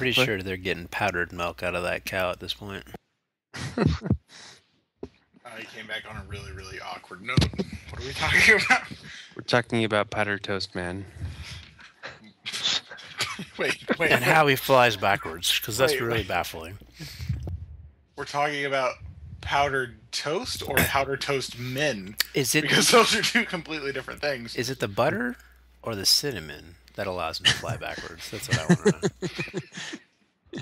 pretty sure they're getting powdered milk out of that cow at this point. I came back on a really, really awkward note. What are we talking about? We're talking about powdered toast, man. wait. And how he flies backwards, because that's Wait, really wait. baffling. We're talking about powdered toast or powdered toast men? Is it Because those are two completely different things. Is it the butter or the cinnamon that allows him to fly backwards? That's what I want to know.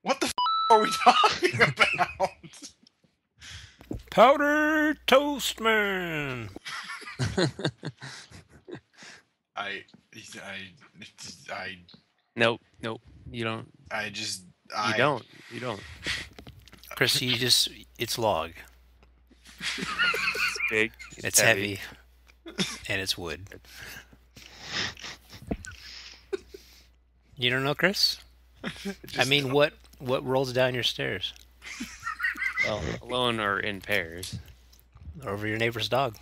What the are we talking about? Powdered toast man. I Nope. You don't. You don't. Chris, it's log. It's big. It's heavy. And it's wood. You don't know, Chris? I mean, what rolls down your stairs? Well, alone or in pairs. Over your neighbor's dog.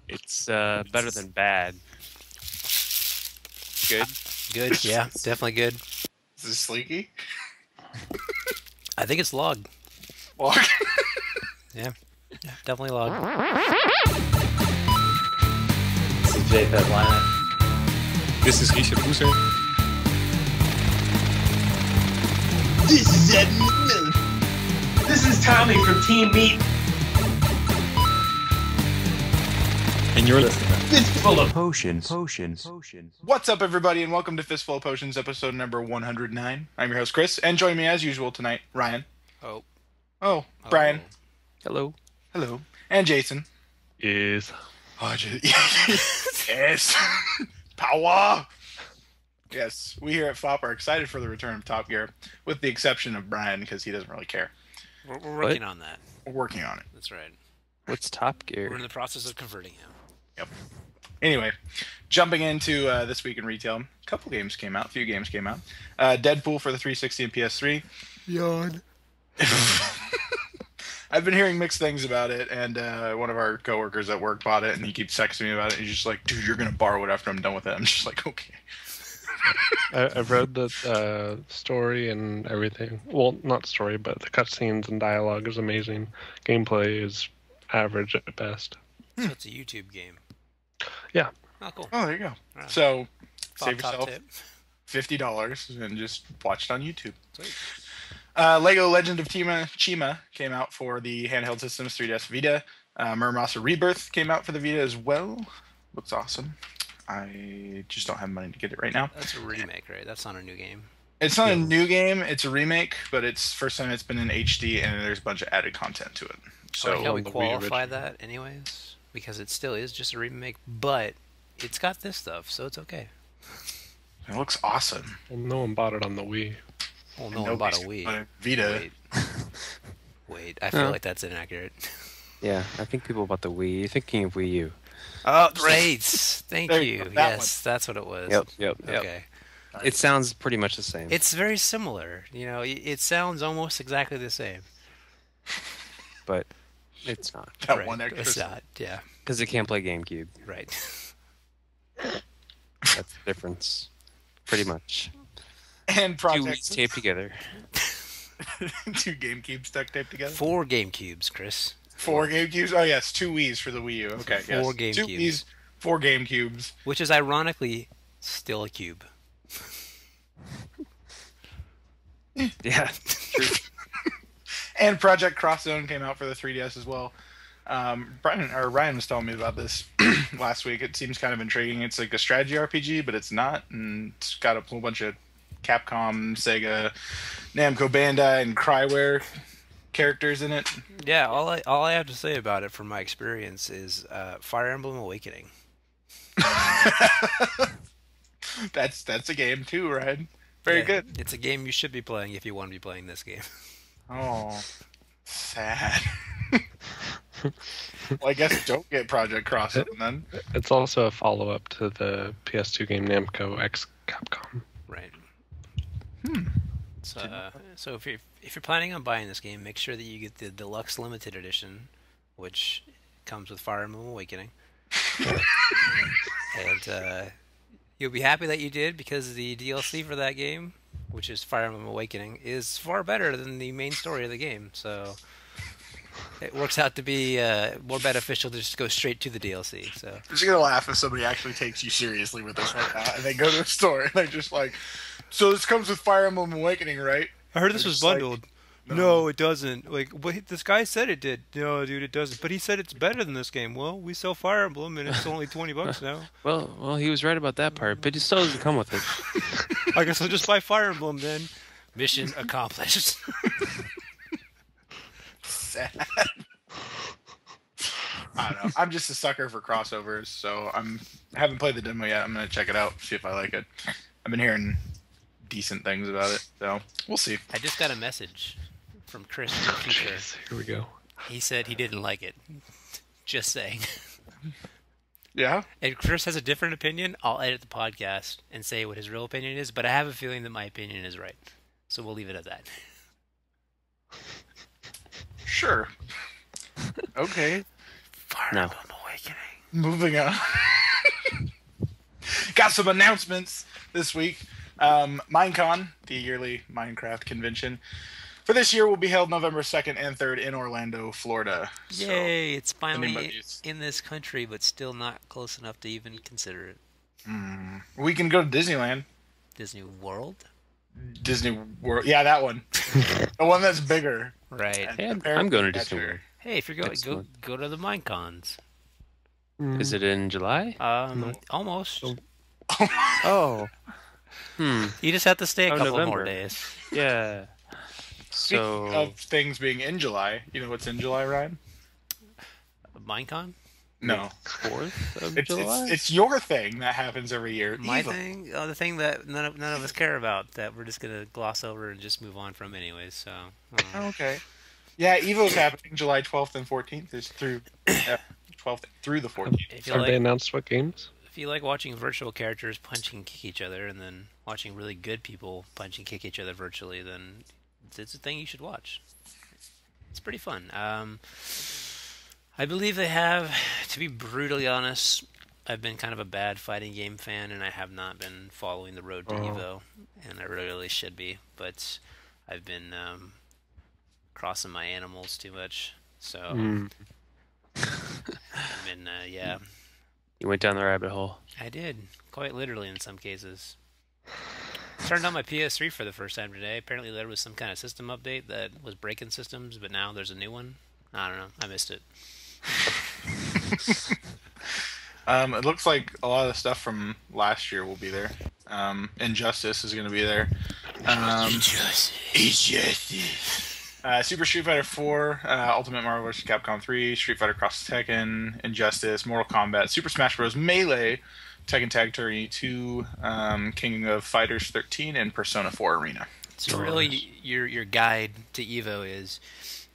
It's better than bad. Good. Good, yeah, definitely good. Is this Sleeky? I think it's log. Log? Yeah, definitely log. This is JFed lineup. This is Keisha Boozer. This is Ed Miller. This is Tommy from Team Meat. And you're listening to Fistful of Potions. What's up, everybody, and welcome to Fistful of Potions, episode number 109. I'm your host, Chris, and joining me as usual tonight, Ryan. Oh, Brian. Hello. Hello. And Jason. Is. Oh, yes. Power. Yes, we here at FOP are excited for the return of Top Gear, with the exception of Brian, because he doesn't really care. We're working on that. We're working on it. That's right. What's Top Gear? We're in the process of converting him. Yep. Anyway, jumping into this week in retail, a few games came out. Deadpool for the 360 and PS3. Yawn. I've been hearing mixed things about it, and one of our coworkers at work bought it, and he keeps texting me about it. He's just like, "Dude, you're gonna borrow it after I'm done with it." I'm just like, "Okay." I've read the story and everything. Well, not story, but the cutscenes and dialogue is amazing. Gameplay is average at best. So it's a YouTube game. Yeah. Oh, cool. Oh, there you go. Right. So Top save yourself tip. $50 and just watch it on YouTube. Sweet. Lego Legend of Chima came out for the handheld systems, 3DS Vita. Muramasa Rebirth came out for the Vita as well. Looks awesome. I just don't have money to get it right now. That's a remake, right? That's not a new game. It's not a new game. It's a remake, but it's first time it's been in HD, and there's a bunch of added content to it. So Can we the Wii qualify original. that anyways? Because it still is just a remake, but it's got this stuff, so it's okay. it looks awesome. Well, no one bought it on the Wii. Well, no one bought a Wii. Vita. Wait, I feel like that's inaccurate. Yeah, I think people bought the Wii. You're thinking of Wii U. Oh, right. Thank There you you. go, that Yes, that's what it was. Yep. Okay. It sounds pretty much the same. It's very similar. You know, it sounds almost exactly the same. But it's not. That Right. one extra. It's not. Yeah. Because it can't play GameCube. Right. That's the difference. Pretty much. And Two Project Wii's taped together. two GameCubes duct taped together. 4 GameCubes, Chris. 4 GameCubes. Oh yes, 2 Wii's for the Wii U. Okay, yes. 4 2 GameCubes. Wii's, 4 GameCubes. Which is ironically still a cube. Yeah. True. And Project Cross Zone came out for the 3DS as well. Ryan was telling me about this last week. It seems kind of intriguing. It's like a strategy RPG, but it's not, and it's got a whole bunch of Capcom, Sega, Namco Bandai, and Cryware characters in it. Yeah, all I have to say about it from my experience is Fire Emblem Awakening. That's a game too, Ryan. Very Yeah, good. It's a game you should be playing if you want to be playing this game. Oh, sad. Well, I guess don't get Project Cross Zone then. It's also a follow-up to the PS2 game Namco X Capcom. Right. So if you're planning on buying this game, make sure that you get the deluxe limited edition, which comes with Fire Emblem Awakening. And you'll be happy that you did, because the DLC for that game, which is Fire Emblem Awakening, is far better than the main story of the game. So it works out to be more beneficial to just go straight to the DLC. So I'm just gonna laugh if somebody actually takes you seriously with this right now, and they go to a store and they're just like, "So this comes with Fire Emblem Awakening, right?" I heard this They're was just like, bundled. no. No, it doesn't. Like, this guy said it did. No, dude, it doesn't. But he said it's better than this game. Well, we sell Fire Emblem, and it's only $20 now. Well, he was right about that part, but it still doesn't come with it. I guess I'll just buy Fire Emblem then. Mission accomplished. Sad. I don't know. I'm just a sucker for crossovers, so I haven't played the demo yet. I'm gonna check it out, see if I like it. I've been hearing decent things about it, so we'll see. I just got a message from Chris in the future. Here we go. He said he didn't like it. Just saying. Yeah. And Chris has a different opinion. I'll edit the podcast and say what his real opinion is, but I have a feeling that my opinion is right. So we'll leave it at that. Sure. Okay. Fire No. Emblem Awakening. Moving on. Got some announcements this week. Minecon, the yearly Minecraft convention, for this year will be held November 2nd and 3rd in Orlando, Florida. Yay, it's finally anybody's- in this country, but still not close enough to even consider it. We can go to Disneyland. Disney World? Disney World. Yeah, that one. The one that's bigger. Right. And Hey, I'm apparently going to that's Disney your- World. Hey, if you're going, Excellent. go to the Minecons. Is it in July? Almost. Oh. You just have to stay a couple more November. days. Yeah. Speaking So of things being in July, you know what's in July, Ryan? Minecon? No. 4th of It's, July? it's your thing that happens every year. My Evo. thing? Oh, the thing that none of us care about, that we're just going to gloss over and just move on from anyways, so... Oh, okay. Yeah, Evo's happening July 12th and 14th. It's through 12th through the 14th. If you Have they like, announced what games? if you like watching virtual characters punch and kick each other, and then watching really good people punch and kick each other virtually, then it's a thing you should watch. It's pretty fun. I believe they have, to be brutally honest, I've been kind of a bad fighting game fan, and I have not been following the road to Evo, and I really should be, but I've been crossing my animals too much, so I've been, yeah, you went down the rabbit hole. I did, quite literally in some cases. Turned on my PS3 for the first time today. Apparently there was some kind of system update that was breaking systems, but now there's a new one. I don't know, I missed it. It looks like a lot of the stuff from last year will be there. Injustice is going to be there. Injustice. Super Street Fighter 4, Ultimate Marvel vs. Capcom 3, Street Fighter Cross Tekken, Injustice, Mortal Kombat, Super Smash Bros. Melee, Tekken Tag Tourney 2, King of Fighters 13, and Persona 4 Arena. So really, your guide to Evo is,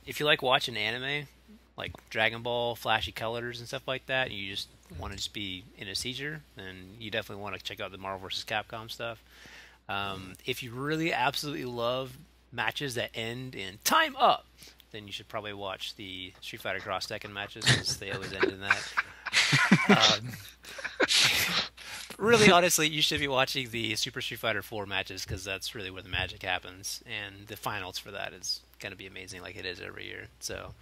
if you like watching anime, like Dragon Ball, flashy colors and stuff like that, and you just want to just be in a seizure, then you definitely want to check out the Marvel vs. Capcom stuff. If you really absolutely love matches that end in time up, then you should probably watch the Street Fighter Cross Tekken matches, because they always end in that. Really, honestly, you should be watching the Super Street Fighter 4 matches, because that's really where the magic happens, and the finals for that is going to be amazing, like it is every year. So,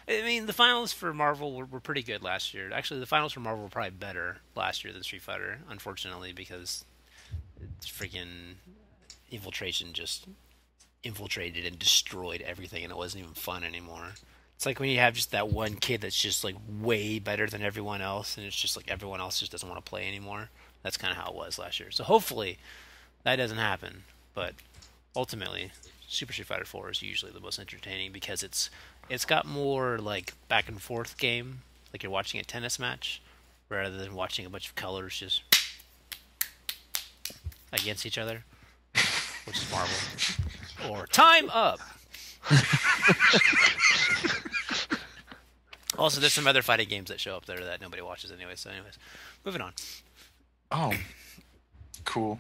I mean, the finals for Marvel were pretty good last year. Actually, the finals for Marvel were probably better last year than Street Fighter, unfortunately, because freaking Infiltration just infiltrated and destroyed everything, and it wasn't even fun anymore. It's like when you have just that one kid that's just like way better than everyone else, and it's just like everyone else just doesn't want to play anymore. That's kind of how it was last year. So hopefully that doesn't happen, but ultimately Super Street Fighter 4 is usually the most entertaining, because it's got more like back and forth game, like you're watching a tennis match, rather than watching a bunch of colors just against each other, which is Marvel. Or time up. Also, there's some other fighting games that show up there that nobody watches anyway. So, anyways, moving on. Oh, cool.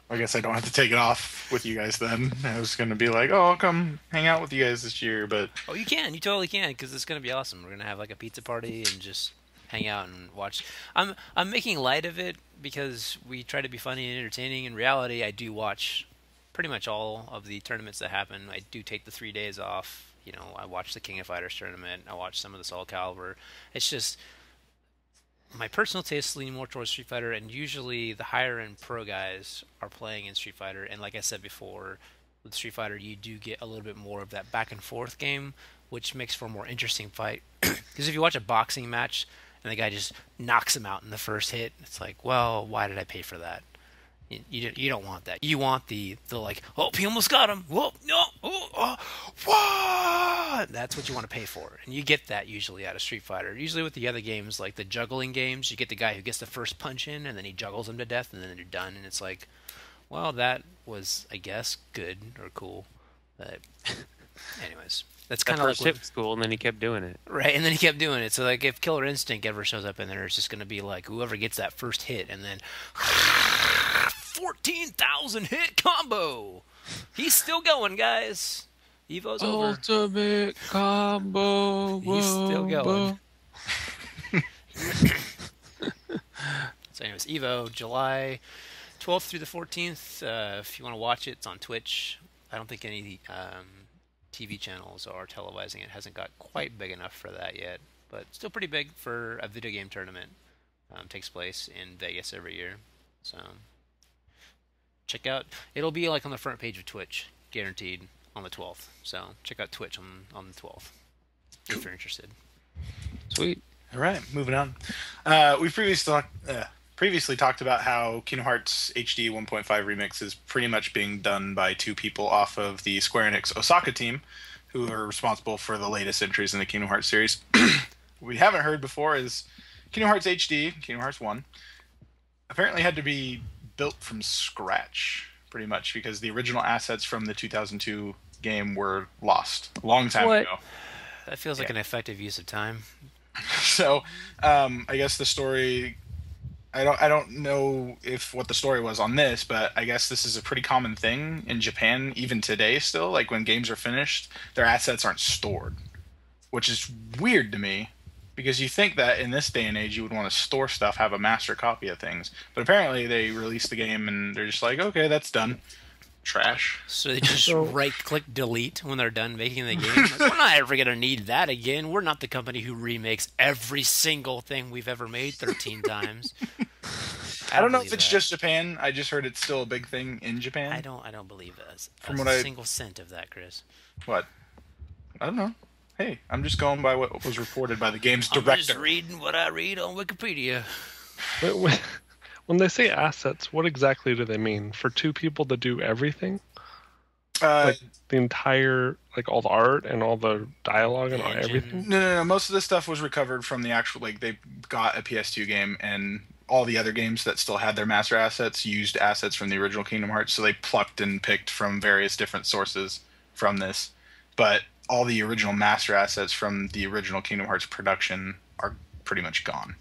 I guess I don't have to take it off with you guys then. I was going to be like, oh, I'll come hang out with you guys this year, but... Oh, you can. You totally can, because it's going to be awesome. We're going to have like a pizza party and just hang out and watch. I'm making light of it because we try to be funny and entertaining. In reality, I do watch pretty much all of the tournaments that happen. I do take the 3 days off. I watch the King of Fighters tournament. I watch some of the Soul Calibur. It's just my personal taste leaning more towards Street Fighter, and usually the higher end pro guys are playing in Street Fighter. And like I said before, with Street Fighter, you do get a little bit more of that back and forth game, which makes for a more interesting fight. Because if you watch a boxing match and the guy just knocks him out in the first hit, it's like, well, why did I pay for that? You don't want that. You want the like, oh, he almost got him. Whoa, no, what? That's what you want to pay for, and you get that usually out of Street Fighter. Usually with the other games, like the juggling games, you get the guy who gets the first punch in, and then he juggles him to death, and then you're done. And it's like, well, that was, I guess, good or cool, but anyways. That's kind of like hit was cool, and then he kept doing it. Right, and then he kept doing it. So, like, if Killer Instinct ever shows up in there, it's just going to be like whoever gets that first hit, and then 14,000 hit combo. He's still going, guys. Evo's over. Ultimate combo. He's still going. So, anyways, Evo, July 12th through the 14th. If you want to watch it, it's on Twitch. I don't think any TV channels are televising it. Hasn't got quite big enough for that yet, but still pretty big for a video game tournament. Takes place in Vegas every year, so check out. It'll be like on the front page of Twitch, guaranteed, on the 12th. So check out Twitch on the 12th if you're interested. Sweet. All right, moving on. We previously talked about how Kingdom Hearts HD 1.5 Remix is pretty much being done by two people off of the Square Enix Osaka team, who are responsible for the latest entries in the Kingdom Hearts series. What we haven't heard before is Kingdom Hearts HD, Kingdom Hearts 1, apparently had to be built from scratch, pretty much, because the original assets from the 2002 game were lost a long time ago. That feels like an effective use of time. So, I guess the story... I don't know what the story was on this, but I guess this is a pretty common thing in Japan even today still. Like when games are finished, their assets aren't stored, which is weird to me because you think that in this day and age you would want to store stuff, have a master copy of things. But apparently they released the game and they're just like, okay, that's done. Trash. So they just right-click delete when they're done making the game. Like, we're not ever going to need that again. We're not the company who remakes every single thing we've ever made 13 times. I don't know if it's just Japan. I just heard it's still a big thing in Japan. I don't believe it. From a single cent of that, Chris. What? I don't know. Hey, I'm just going by what was reported by the game's director. I'm just reading what I read on Wikipedia. When they say assets, what exactly do they mean? For two people to do everything? Like the entire, like all the art and all the dialogue and everything? No. Most of this stuff was recovered from the actual, like they got a PS2 game and all the other games that still had their master assets used assets from the original Kingdom Hearts. So they plucked and picked from various different sources from this. But all the original master assets from the original Kingdom Hearts production are pretty much gone.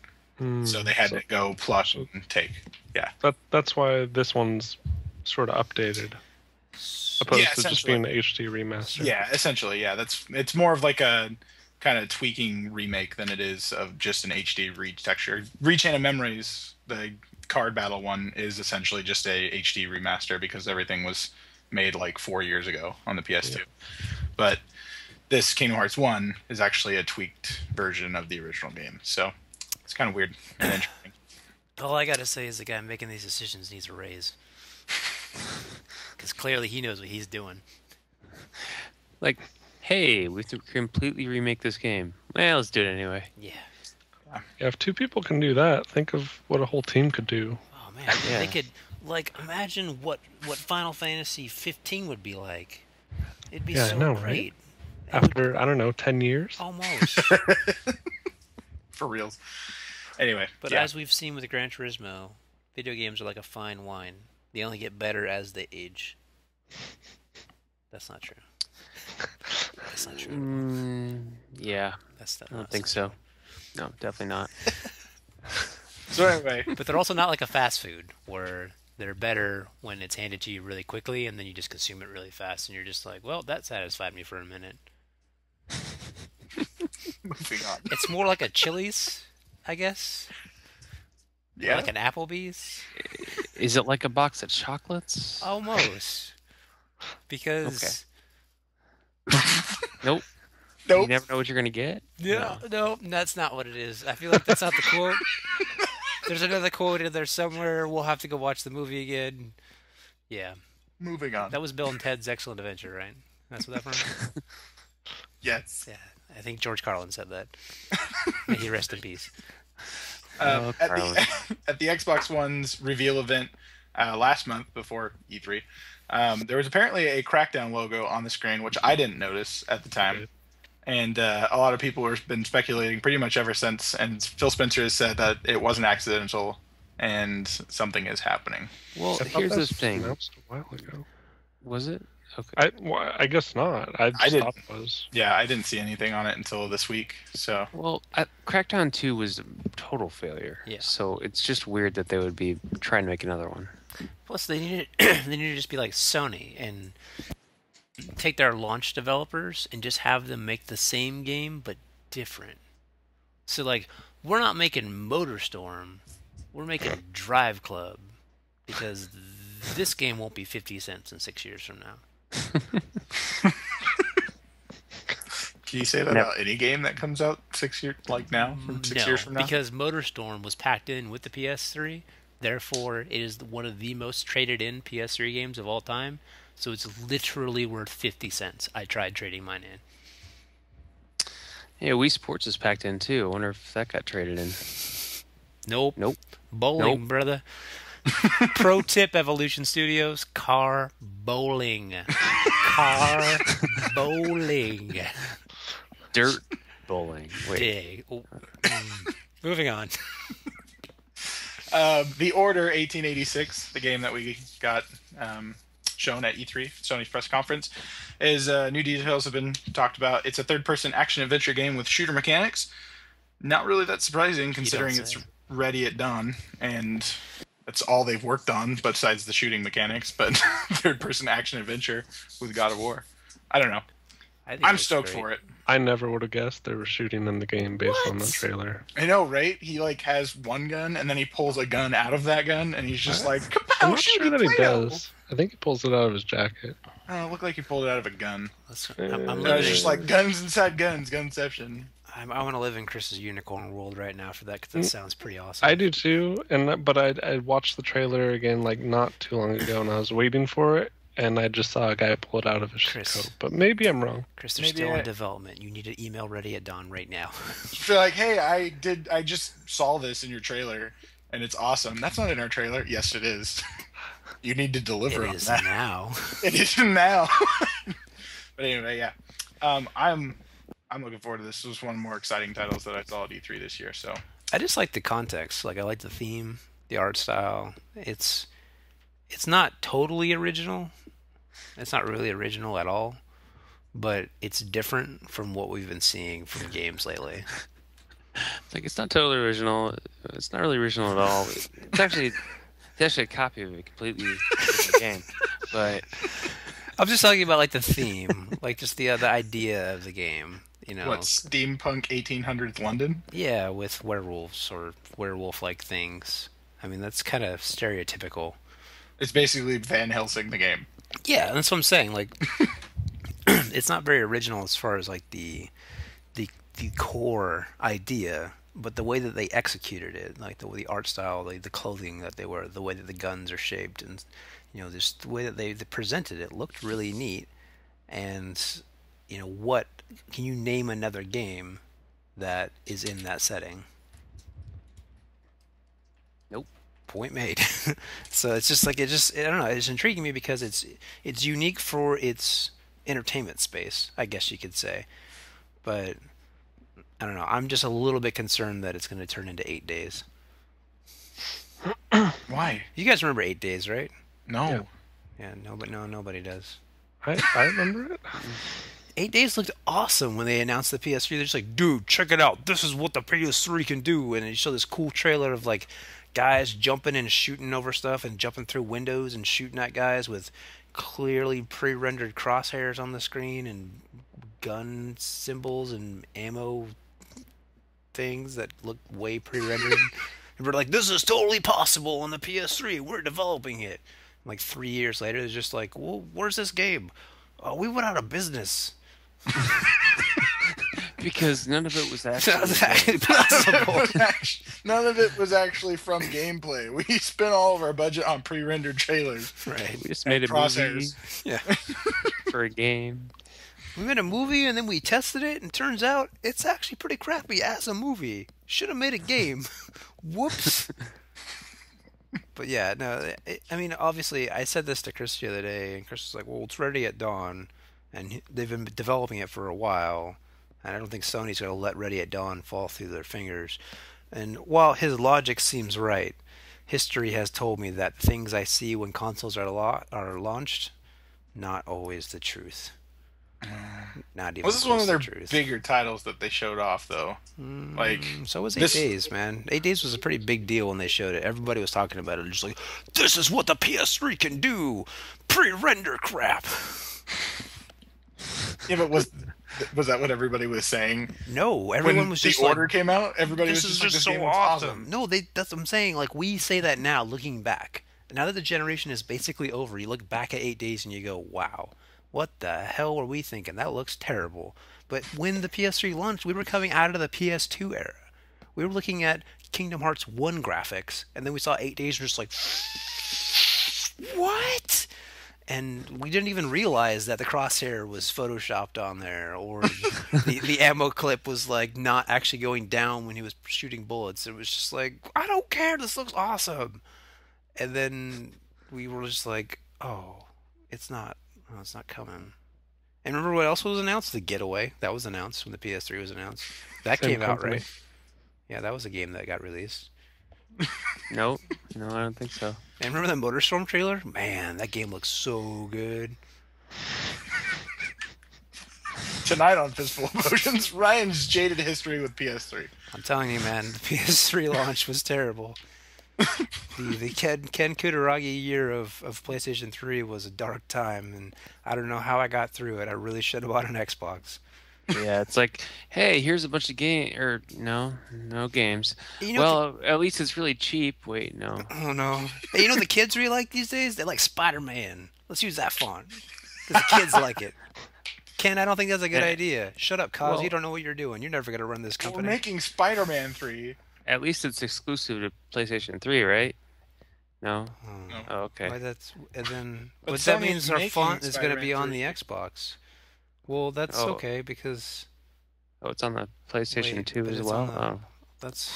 So they had to go pluck and take. Yeah. That's why this one's sort of updated. Opposed to just being an HD remaster. Yeah, essentially, yeah. It's more of like a kind of tweaking remake than it is of just an HD retexture. Rechain of Memories, the card battle one, is essentially just a HD remaster because everything was made like 4 years ago on the PS2. Yeah. But this Kingdom Hearts 1 is actually a tweaked version of the original game. So it's kind of weird and interesting. All I gotta say is the guy making these decisions needs a raise. Because clearly he knows what he's doing. Like, hey, we have to completely remake this game. Well, let's do it anyway. Yeah. Yeah, if two people can do that, think of what a whole team could do. Oh, man. Yeah. They could, like, imagine what Final Fantasy 15 would be like. It'd be so great. Right? After, I don't know, 10 years? Almost. For reals. Anyway. But as we've seen with Gran Turismo, video games are like a fine wine. They only get better as they age. That's not true. That's not true. Yeah. I don't think so. No, definitely not. So anyway. But they're also not like a fast food where they're better when it's handed to you really quickly and then you just consume it really fast and you're just like, well, that satisfied me for a minute. Moving on. It's more like a Chili's. I guess. Or Yeah. like an Applebee's. Is it like a box of chocolates? Almost. Because Nope. Nope. You never know what you're gonna get. no, that's not what it is. I feel like that's not the quote. There's another quote in there somewhere. We'll have to go watch the movie again. Yeah. Moving on. That was Bill and Ted's Excellent Adventure, right? That's what that from? Yes. Yeah. I think George Carlin said that. May he rest in peace. Oh, At Carlin. at the Xbox One's reveal event last month before E3, there was apparently a Crackdown logo on the screen, which I didn't notice at the time. And a lot of people have been speculating pretty much ever since. And Phil Spencer has said that it wasn't accidental and something is happening. Well, I thought here's that the was thing. announced a while ago. Was it? Okay. I guess not. I just didn't. thought it was. Yeah, I didn't see anything on it until this week. So Well, Crackdown 2 was a total failure. Yeah. So it's just weird that they would be trying to make another one. Plus, they need to just be like Sony and take their launch developers and just have them make the same game but different. So, like, we're not making MotorStorm, we're making Drive Club because this game won't be 50 cents in 6 years from now. can you say that about any game that comes out 6 years, like now, from 6 years from now? Because MotorStorm was packed in with the PS3. Therefore, it is one of the most traded in PS3 games of all time. So it's literally worth 50 cents. I tried trading mine in. Yeah, Wii Sports is packed in too. I wonder if that got traded in. Nope. Nope. Bowling, Nope. brother. Pro tip, Evolution Studios: car bowling. Car bowling. Dirt bowling. Wait. Dig. Oh, moving on. The Order 1886, the game that we got shown at E3, Sony's press conference, is new details have been talked about. It's a third-person action-adventure game with shooter mechanics. Not really that surprising, considering it's ready at dawn, and that's all they've worked on besides the shooting mechanics, but third-person action-adventure with God of War. I don't know. I'm stoked for it. I never would have guessed they were shooting in the game based on the trailer. I know, right? He like has one gun, and then he pulls a gun out of that gun, and he's just like, "Kapow, I'm not sure that he does. I think he pulls it out of his jacket. I don't know, it looked like he pulled it out of a gun. I'm I was living just like, guns inside guns, gunception. I want to live in Chris's unicorn world right now for that because that sounds pretty awesome. I do too, but I watched the trailer again like not too long ago, and I was waiting for it, and I just saw a guy pull it out of his coat. But maybe I'm wrong. Chris, they're still in development. You need an email ready at dawn right now. You're like, hey, I just saw this in your trailer, and it's awesome. That's not in our trailer. Yes, it is. You need to deliver on It is that. now. It is now. But anyway, yeah. I'm looking forward to this. This was one of the more exciting titles that I saw at E3 this year. So I just like the context. Like I like the theme, the art style. It's not totally original. It's not really original at all, but it's different from what we've been seeing from games lately. It's like it's not totally original. It's not really original at all. It's actually a copy of a completely different game. But I'm just talking about like the theme, like just the idea of the game. You know, what, steampunk 1800s London? Yeah, with werewolves or werewolf-like things. I mean, that's kind of stereotypical. It's basically Van Helsing the game. Yeah, that's what I'm saying. Like, it's not very original as far as like the core idea, but the way that they executed it, like the art style, the clothing that they wear, the way that the guns are shaped, and you know, just the way that they presented it looked really neat. And you know, what can you name another game that is in that setting? nope. Point made. So it's just like I don't know, it's intriguing me because it's unique for its entertainment space, I guess you could say. But I don't know, I'm just a little bit concerned that it's going to turn into 8 days. Why? You guys remember 8 days, right? No. Yeah, nobody does. I remember it. 8 days looked awesome when they announced the PS3. They're just like, dude, check it out. This is what the PS3 can do. And they show this cool trailer of like guys jumping and shooting over stuff and jumping through windows and shooting at guys with clearly pre-rendered crosshairs on the screen and gun symbols and ammo things that look way pre-rendered. And we're like, this is totally possible on the PS3. We're developing it. Like 3 years later, it's just like, well, where's this game? Oh, we went out of business. Because none of it was actually possible. None of it was actually from gameplay. We spent all of our budget on pre-rendered trailers. Right. We just made a movie for a game. We made a movie and then we tested it, and turns out it's actually pretty crappy as a movie. Should have made a game. Whoops. But yeah, no, I mean, obviously, I said this to Chris the other day, and Chris was like, well, it's ready at dawn, and they've been developing it for a while, and I don't think Sony's going to let Ready at Dawn fall through their fingers. And while his logic seems right, history has told me that things I see when consoles are launched, not always the truth. Not even. This is one of their truth. bigger titles that they showed off, though. So was 8 Days, man. 8 Days was a pretty big deal when they showed it. Everybody was talking about it, just like, this is what the PS3 can do. Pre-render crap. Yeah, but was that what everybody was saying? No, everyone was just the order came out. Everybody was this just like, is this so game was awesome. No, that's what I'm saying. Like, we say that now, looking back. Now that the generation is basically over, you look back at 8 Days and you go, wow. What the hell were we thinking? That looks terrible. But when the PS3 launched, we were coming out of the PS2 era. We were looking at Kingdom Hearts 1 graphics, and then we saw 8 Days, and we're just like, what? And we didn't even realize that the crosshair was photoshopped on there, or the ammo clip was like not actually going down when he was shooting bullets. It was just like, I don't care, this looks awesome. And then we were just like, oh, it's not coming. And remember what else was announced? The Getaway. That was announced when the PS3 was announced. That Same came out, company. right? Yeah, that was a game that got released. No, I don't think so. And remember that MotorStorm trailer? Man, that game looks so good. Tonight on Fistful of Potions, Ryan's jaded history with PS3. I'm telling you, man, the PS3 launch was terrible. The Ken Kutaragi year of PlayStation 3 was a dark time, and I don't know how I got through it. I really should have bought an Xbox. Yeah, it's like, hey, here's a bunch of no games. You know, well, at least it's really cheap. Wait, no. Oh no! Hey, you know what the kids really like these days? They like Spider-Man. Let's use that font because the kids like it. Ken, I don't think that's a good idea. Shut up, Cos. Well, you don't know what you're doing. You're never gonna run this company. We're making Spider-Man 3. At least it's exclusive to PlayStation 3, right? No. No. Oh, okay. Why and then But that Sony's means our making font is going to be Spider-Man on 3. the Xbox. Well, that's Oh. okay because Oh, it's on the PlayStation Wait, 2 but as it's well. on the- Oh, that's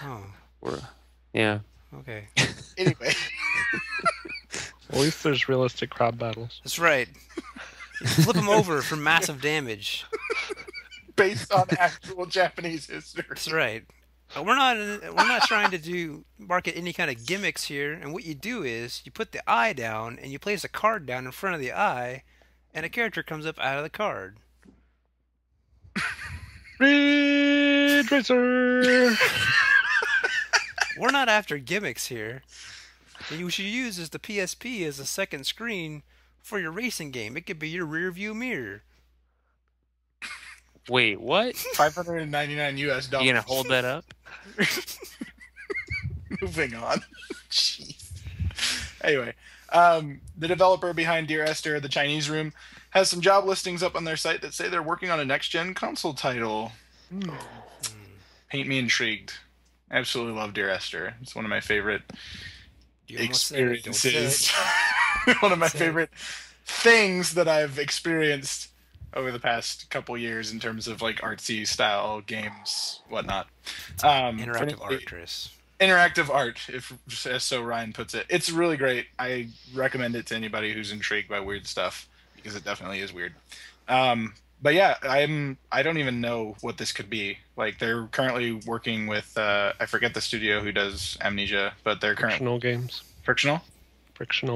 oh yeah. okay. Anyway, At least there's realistic crab battles. That's right. Flip them over for massive damage. based on actual Japanese history. That's right. We're not trying to market any kind of gimmicks here. And what you do is you put the eye down and you place a card down in front of the eye, and a character comes up out of the card. Ridge Racer! We're not after gimmicks here. What you should use is the PSP as a second screen for your racing game. It could be your rear view mirror. Wait, what? $599 US. You gonna hold that up? Moving on. Jeez. Anyway, the developer behind Dear Esther, The Chinese Room, has some job listings up on their site that say they're working on a next-gen console title. Paint me intrigued. I absolutely love Dear Esther. It's one of my favorite You almost said it. Don't say experiences. it. One of my Say it. favorite things that I've experienced over the past couple years in terms of like artsy style games, whatnot. Interactive art, Chris. Interactive art, if as so Ryan puts it. It's really great. I recommend it to anybody who's intrigued by weird stuff because it definitely is weird. But yeah, I don't even know what this could be. Like they're currently working with I forget the studio who does Amnesia, but they're currently Frictional games. Frictional.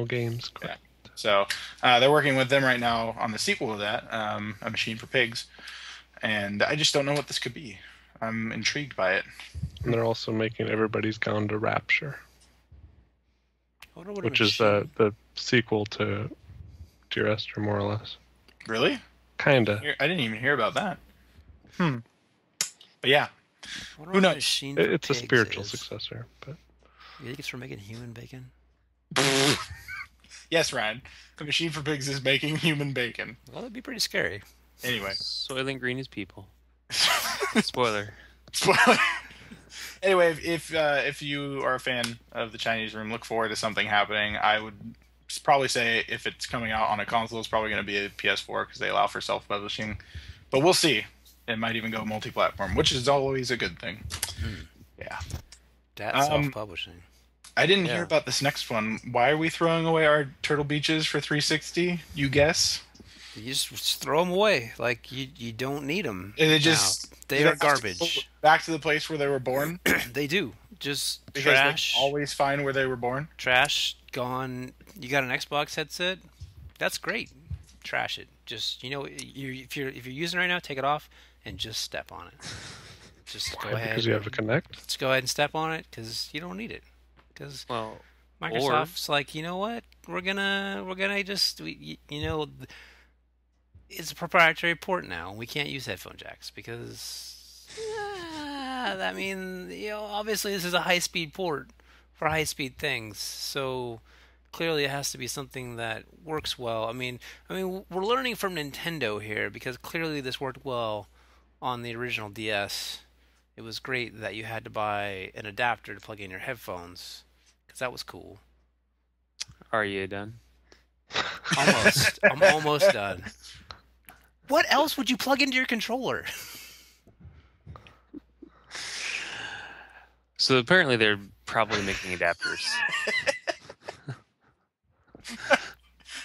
Games. Yeah. So they're working with them right now on the sequel to that, A Machine for Pigs, and I just don't know what this could be. I'm intrigued by it. And they're also making Everybody's Gone to Rapture, which is the sequel to Dear Esther, more or less. Really? Kinda. I didn't even hear about that. But yeah, I wonder who what knows? Machine for It's a Pigs spiritual is. successor, but You think it's for making human bacon? Yes, Ryan. The Machine for Pigs is making human bacon. Well, that'd be pretty scary. Anyway. Soylent Green is people. Spoiler. Spoiler. Anyway, if you are a fan of the Chinese Room, look forward to something happening. I would probably say if it's coming out on a console, it's probably going to be a PS4 because they allow for self-publishing. But we'll see. It might even go multi-platform, which is always a good thing. Yeah. That's self-publishing. I didn't hear about this next one. Why are we throwing away our Turtle Beaches for 360? You guess? You just throw them away. Like, you don't need them. They just... They are garbage. Back to the place where they were born? They do. Just because trash. They always find where they were born? Trash, gone. You got an Xbox headset? That's great. Trash it. Just, if you're using it right now, take it off and just step on it. Just go ahead. Because you have a Connect? Let's go ahead and step on it because you don't need it. Because Microsoft's like, you know what? We're gonna just it's a proprietary port now. We can't use headphone jacks because obviously this is a high-speed port for high-speed things. So clearly it has to be something that works well. I mean we're learning from Nintendo here because clearly this worked well on the original DS. It was great that you had to buy an adapter to plug in your headphones, because that was cool. Are you done? Almost. I'm almost done. What else would you plug into your controller? So apparently they're probably making adapters.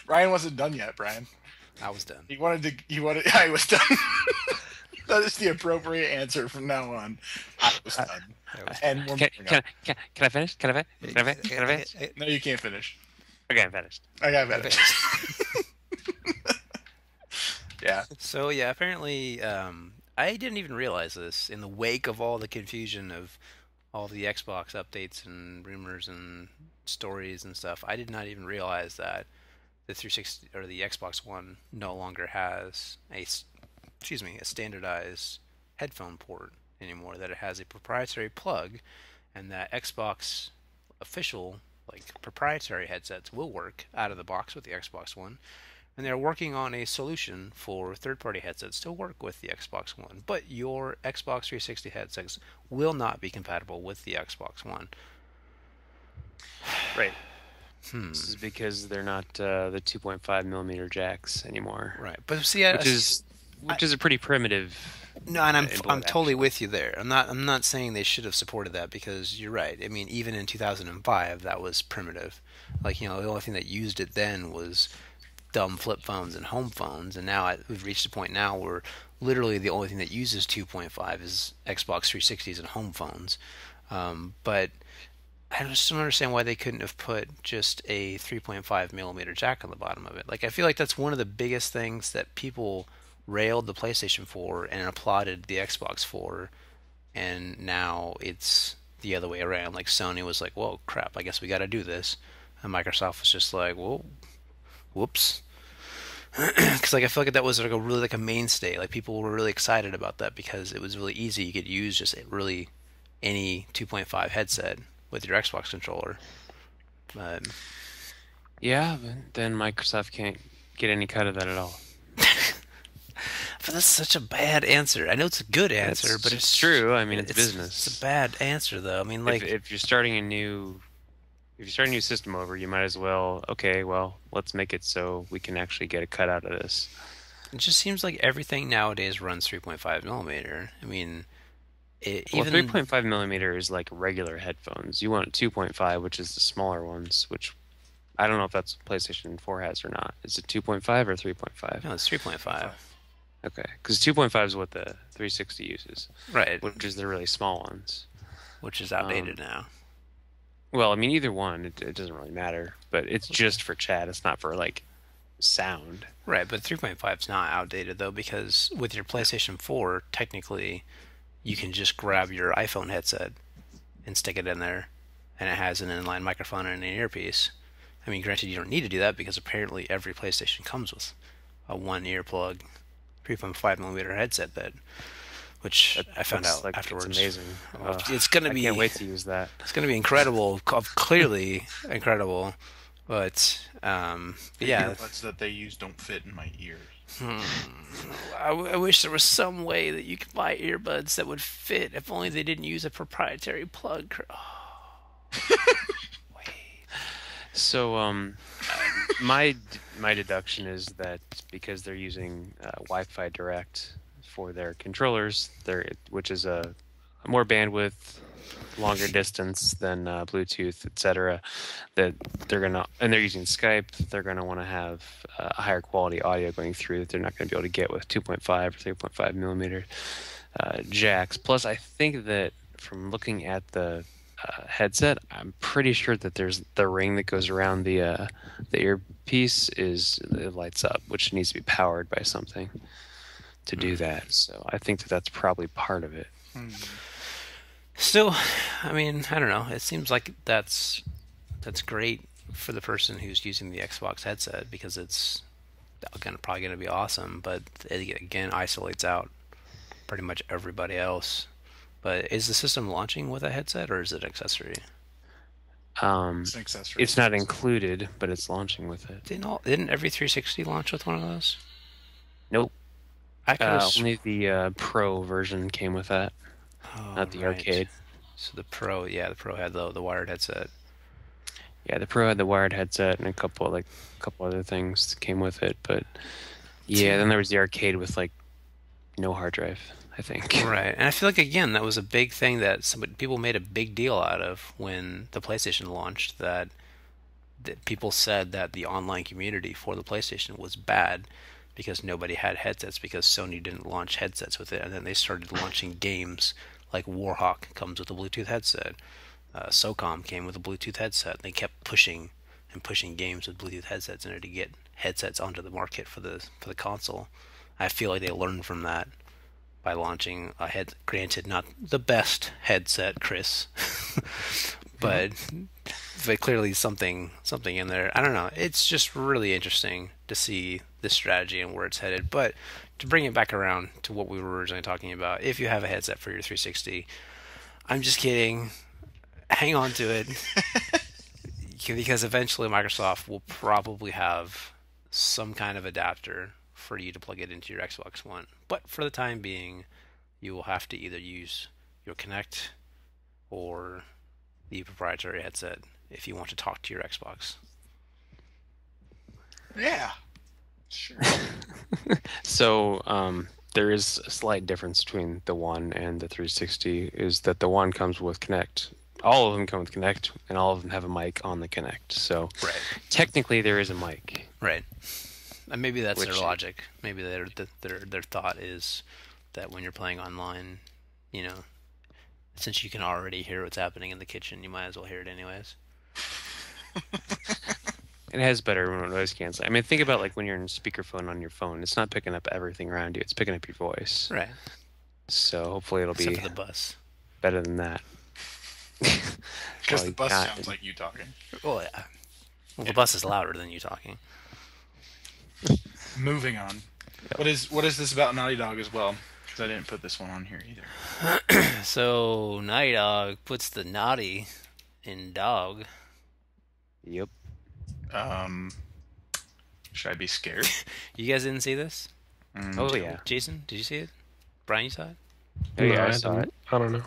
Ryan wasn't done yet, Brian. I was done. I was done. That is the appropriate answer from now on. I was done. And we're can I finish? Can I finish? No, you can't finish. Okay, I'm finished. I got finished. Yeah. So yeah, apparently, I didn't even realize this in the wake of all the confusion of all the Xbox updates and rumors and stories and stuff. I did not even realize that the 360 or the Xbox One no longer has a standardized headphone port anymore, that it has a proprietary plug, and that Xbox official proprietary headsets will work out of the box with the Xbox One, and they're working on a solution for third-party headsets to work with the Xbox One, but your Xbox 360 headsets will not be compatible with the Xbox One. Right. This is because they're not the 2.5 millimeter jacks anymore. Right, but see, which is a pretty primitive. No, and I'm totally with you there. I'm not saying they should have supported that, because you're right. I mean, even in 2005, that was primitive. The only thing that used it then was dumb flip phones and home phones, and now we've reached a point now where literally the only thing that uses 2.5 is Xbox 360s and home phones. But I just don't understand why they couldn't have put just a 3.5 millimeter jack on the bottom of it. I feel like that's one of the biggest things that people railed the PlayStation for and applauded the Xbox for, and now it's the other way around. Sony was like, "Whoa, crap! I guess we got to do this," and Microsoft was just like, "Whoa, whoops." Because I feel like that was a mainstay. People were really excited about that because it was really easy. You could use just really any 2.5 headset with your Xbox controller. But then Microsoft can't get any cut of that at all. But that's such a bad answer. I know it's a good answer, but it's true. I mean, it's business. It's a bad answer, though. I mean, if you're starting a new system over, you might as well. Okay, well, let's make it so we can actually get a cut out of this. It just seems like everything nowadays runs 3.5 millimeter. I mean, even 3.5 millimeter is like regular headphones. You want 2.5, which is the smaller ones, which I don't know if that's what PlayStation 4 has or not. Is it 2.5 or 3.5? No, it's 3.5. Okay, because 2.5 is what the 360 uses. Right. Which is the really small ones. Which is outdated now. Well, I mean, either one, it doesn't really matter. But it's just for chat. It's not for, sound. Right, but 3.5 is not outdated, though, because with your PlayStation 4, technically, you can just grab your iPhone headset and stick it in there, and it has an inline microphone and an earpiece. I mean, granted, you don't need to do that because apparently every PlayStation comes with a one earplug 3.5 millimeter headset that which I found out like afterwards. It's amazing. It's going to be. I can't wait to use that. It's going to be incredible. Clearly incredible, but The yeah. earbuds that they use don't fit in my ears. I wish there was some way that you could buy earbuds that would fit. If only they didn't use a proprietary plug. Wait. So, my deduction is that because they're using Wi-Fi Direct for their controllers, which is a more bandwidth, longer distance than Bluetooth, etc., that they're using Skype, they're gonna want to have a higher quality audio going through that they're not going to be able to get with 2.5 or 3.5 millimeter jacks. Plus, I think that from looking at the headset, I'm pretty sure that there's the ring that goes around the earpiece it lights up, which needs to be powered by something to do that. So I think that that's probably part of it. Still, I mean, I don't know. It seems like that's great for the person who's using the Xbox headset because it's probably going to be awesome. But it, again, isolates out pretty much everybody else. But is the system launching with a headset or is it an accessory? It's an accessory. It's not included, but it's launching with it. Didn't every 360 launch with one of those? Nope. Only the Pro version came with that, not the arcade. So the Pro had the wired headset. Yeah, the Pro had the wired headset and a couple other things that came with it, but yeah, then there was the arcade with like no hard drive, I think. Right, and I feel like again that was a big thing that people made a big deal out of when the PlayStation launched. That people said that the online community for the PlayStation was bad because nobody had headsets because Sony didn't launch headsets with it, and then they started launching games like Warhawk comes with a Bluetooth headset. SOCOM came with a Bluetooth headset. They kept pushing games with Bluetooth headsets in order to get headsets onto the market for the console. I feel like they learned from that by launching granted not the best headset, Chris, but clearly something in there. I don't know. It's just really interesting to see this strategy and where it's headed. But to bring it back around to what we were originally talking about, if you have a headset for your 360, I'm just kidding. Hang on to it. Because eventually Microsoft will probably have some kind of adapter for you to plug it into your Xbox One. But for the time being, you will have to either use your Kinect or the proprietary headset if you want to talk to your Xbox. Yeah. Sure. So there is a slight difference between the One and the 360 is that the One comes with Kinect. All of them come with Kinect, and all of them have a mic on the Kinect. So technically there is a mic. Right. And maybe that's their logic. Maybe their thought is that when you're playing online, you know, since you can already hear what's happening in the kitchen, you might as well hear it anyways. It has better noise canceling. I mean, think about like when you're in speakerphone on your phone. It's not picking up everything around you. It's picking up your voice. Right. So hopefully it'll Except be for the bus. better than that. Because the bus sounds like you talking. Well, yeah. Well, the bus is louder than you talking. Moving on. Yep. What is this about Naughty Dog as well? Because I didn't put this one on here either. So Naughty Dog puts the naughty in dog. Yep. Should I be scared? You guys didn't see this? Oh yeah. Jason, did you see it? Brian, you saw it? Oh yeah, I saw it. I don't know.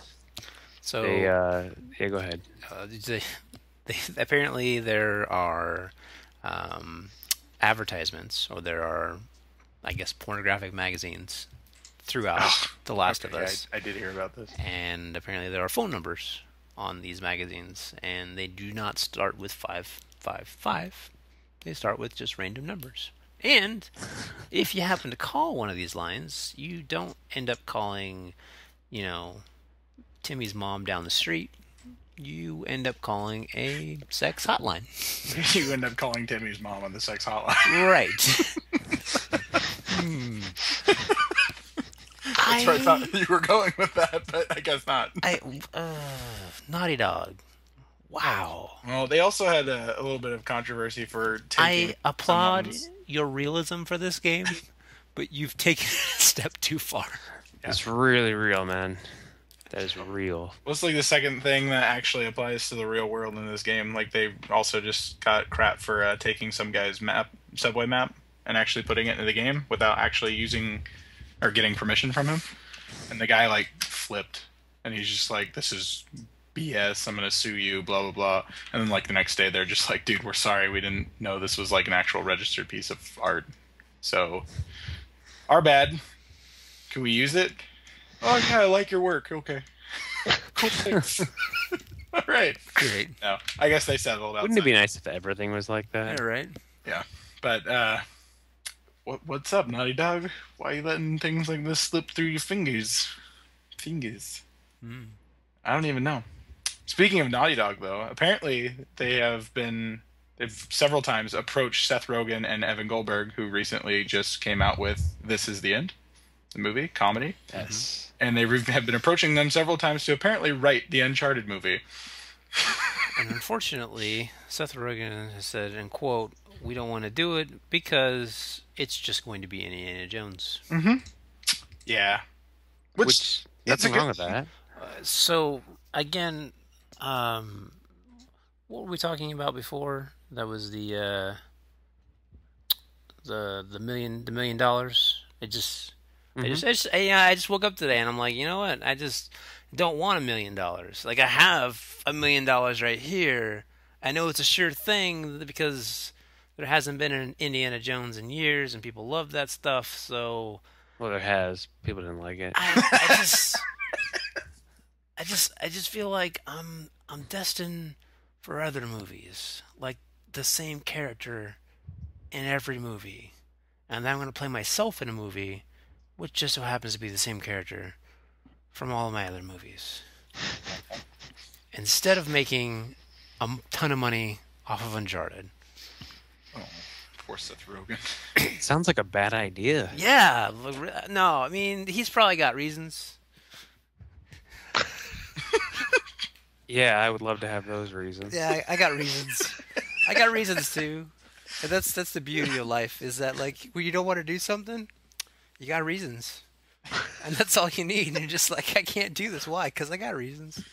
So yeah, go ahead. Apparently there are advertisements, or there are, I guess, pornographic magazines throughout The Last of Us. I did hear about this. And apparently there are phone numbers on these magazines, and they do not start with 555. They start with just random numbers. And if you happen to call one of these lines, you don't end up calling, you know, Timmy's mom down the street. You end up calling a sex hotline. You end up calling Timmy's mom on the sex hotline. Right. That's where I thought you were going with that, but I guess not. Naughty Dog. Wow. Well, they also had a little bit of controversy for taking... I applaud your realism for this game, but you've taken it a step too far. It's really real, man. That is real. Well, it's like the second thing that actually applies to the real world in this game. Like, they also just got crap for taking some guy's subway map, and actually putting it into the game without actually using or getting permission from him. And the guy, like, flipped. And he's just like, this is BS, I'm gonna sue you, blah, blah, blah. And then, like, the next day, they're just like, dude, we're sorry, we didn't know this was, like, an actual registered piece of art. So, our bad. Can we use it? Oh, yeah, I like your work. Okay. Cool, thanks. All right. Great. No, I guess they settled out. Wouldn't it be nice if everything was like that? Yeah, right. Yeah. But, what's up, Naughty Dog? Why are you letting things like this slip through your fingers? I don't even know. Speaking of Naughty Dog, though, apparently they've several times approached Seth Rogen and Evan Goldberg, who recently just came out with This Is the End, the movie, comedy. Yes. And they have been approaching them several times to apparently write the Uncharted movie. And unfortunately, Seth Rogen has said, and quote, "We don't want to do it because it's just going to be Indiana Jones." Mm-hmm. Yeah. Which nothing wrong with that. So again, what were we talking about before? That was the $1 million. I just woke up today and I'm like, you know what? I just don't want $1 million. Like, I have $1 million right here. I know it's a sure thing because there hasn't been an Indiana Jones in years and people love that stuff. So, well, there has. People didn't like it. I just feel like I'm destined for other movies, like the same character in every movie, and then I'm gonna play myself in a movie, which just so happens to be the same character from all of my other movies. Instead of making a ton of money off of Uncharted. Oh, poor Seth Rogen. Sounds like a bad idea. Yeah, no, I mean, he's probably got reasons. Yeah, I would love to have those reasons. Yeah, I got reasons. I got reasons too. And that's the beauty of life, is that, like, when you don't want to do something, you got reasons. And that's all you need. And you're just like, I can't do this. Why? Because I got reasons.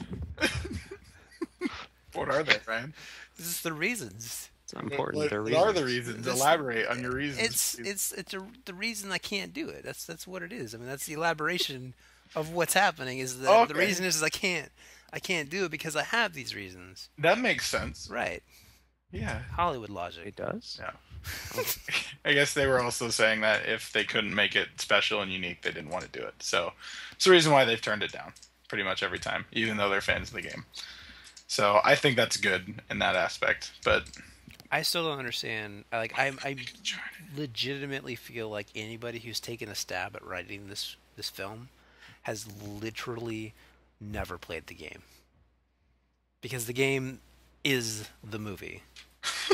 What are they, Ryan? This is the reasons. It's not important. What are the reasons? Elaborate on your reasons. It's the reason I can't do it. That's what it is. I mean, that's the elaboration of what's happening. Is that the reason is I can't do it because I have these reasons. That makes sense. Right. Yeah. Hollywood logic. It does? Yeah. I guess they were also saying that if they couldn't make it special and unique, they didn't want to do it. So it's the reason why they've turned it down pretty much every time, even though they're fans of the game. So I think that's good in that aspect, but I still don't understand. Like, I legitimately feel like anybody who's taken a stab at writing this film has literally never played the game, because the game is the movie.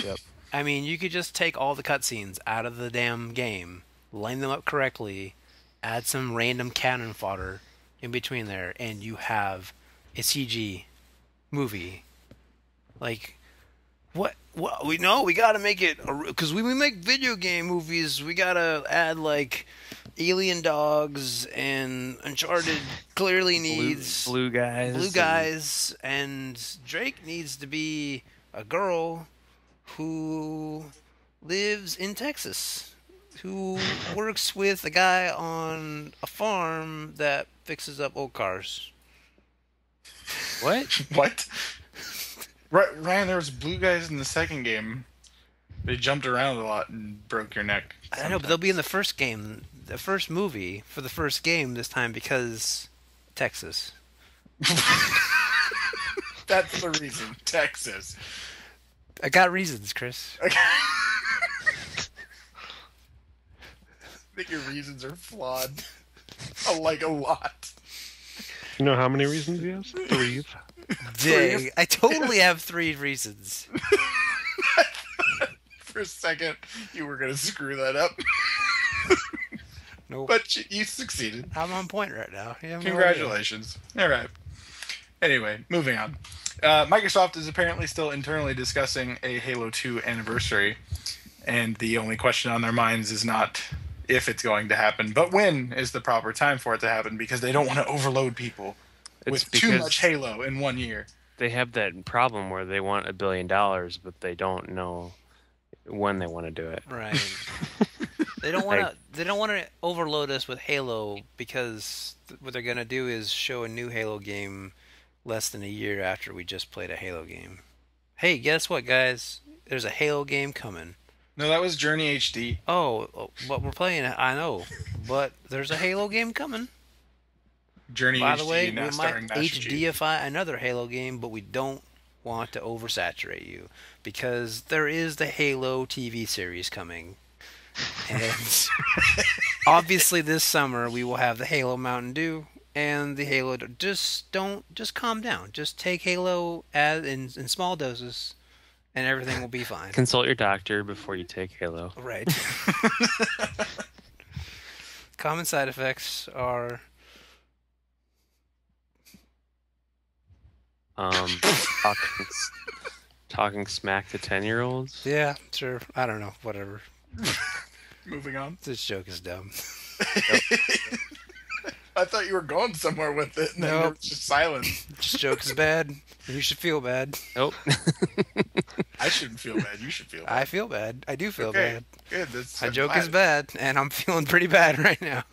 Yep. I mean, you could just take all the cutscenes out of the damn game, line them up correctly, add some random cannon fodder in between there, and you have a CG movie. Like, what we know, we gotta make it, because when we make video game movies, we gotta add, like, alien dogs, and Uncharted clearly needs blue guys, and Drake needs to be a girl who lives in Texas, who works with a guy on a farm that fixes up old cars. What? What? Ryan, there was blue guys in the second game. They jumped around a lot and broke your neck. I know, but they'll be in the first game, the first movie for the first game this time, because Texas. That's the reason. Texas. I got reasons, Chris. I think your reasons are flawed. Like, a lot. You know how many reasons he has? 3. Dang, I totally have 3 reasons. For a second, you were going to screw that up. Nope. But you succeeded. I'm on point right now. Congratulations. All right. Anyway, moving on. Microsoft is apparently still internally discussing a Halo 2 anniversary, and the only question on their minds is not if it's going to happen, but when is the proper time for it to happen, because they don't want to overload people with too much Halo in 1 year. They have that problem where they want $1 billion, but they don't know when they want to do it. Right. They don't want to. They don't want to overload us with Halo, because what they're gonna do is show a new Halo game less than a year after we just played a Halo game. Hey, guess what, guys? There's a Halo game coming. No, that was Journey HD. Oh, but we're playing it. I know, but there's a Halo game coming. Journey By HD, the way, we now might starring Master Chief. HDify another Halo game, but we don't want to oversaturate you, because there is the Halo TV series coming. And obviously this summer we will have the Halo Mountain Dew and the Halo. Just calm down. Just take Halo in small doses, and everything will be fine. Consult your doctor before you take Halo. Right. Common side effects are talking smack to 10-year-olds. Yeah, sure. I don't know. Whatever. Moving on. This joke is dumb. I thought you were going somewhere with it, and then it was just silent. This joke is bad. You should feel bad. Nope. I shouldn't feel bad. You should feel bad. I feel bad. I do feel bad. Good. My joke is bad, and I'm feeling pretty bad right now.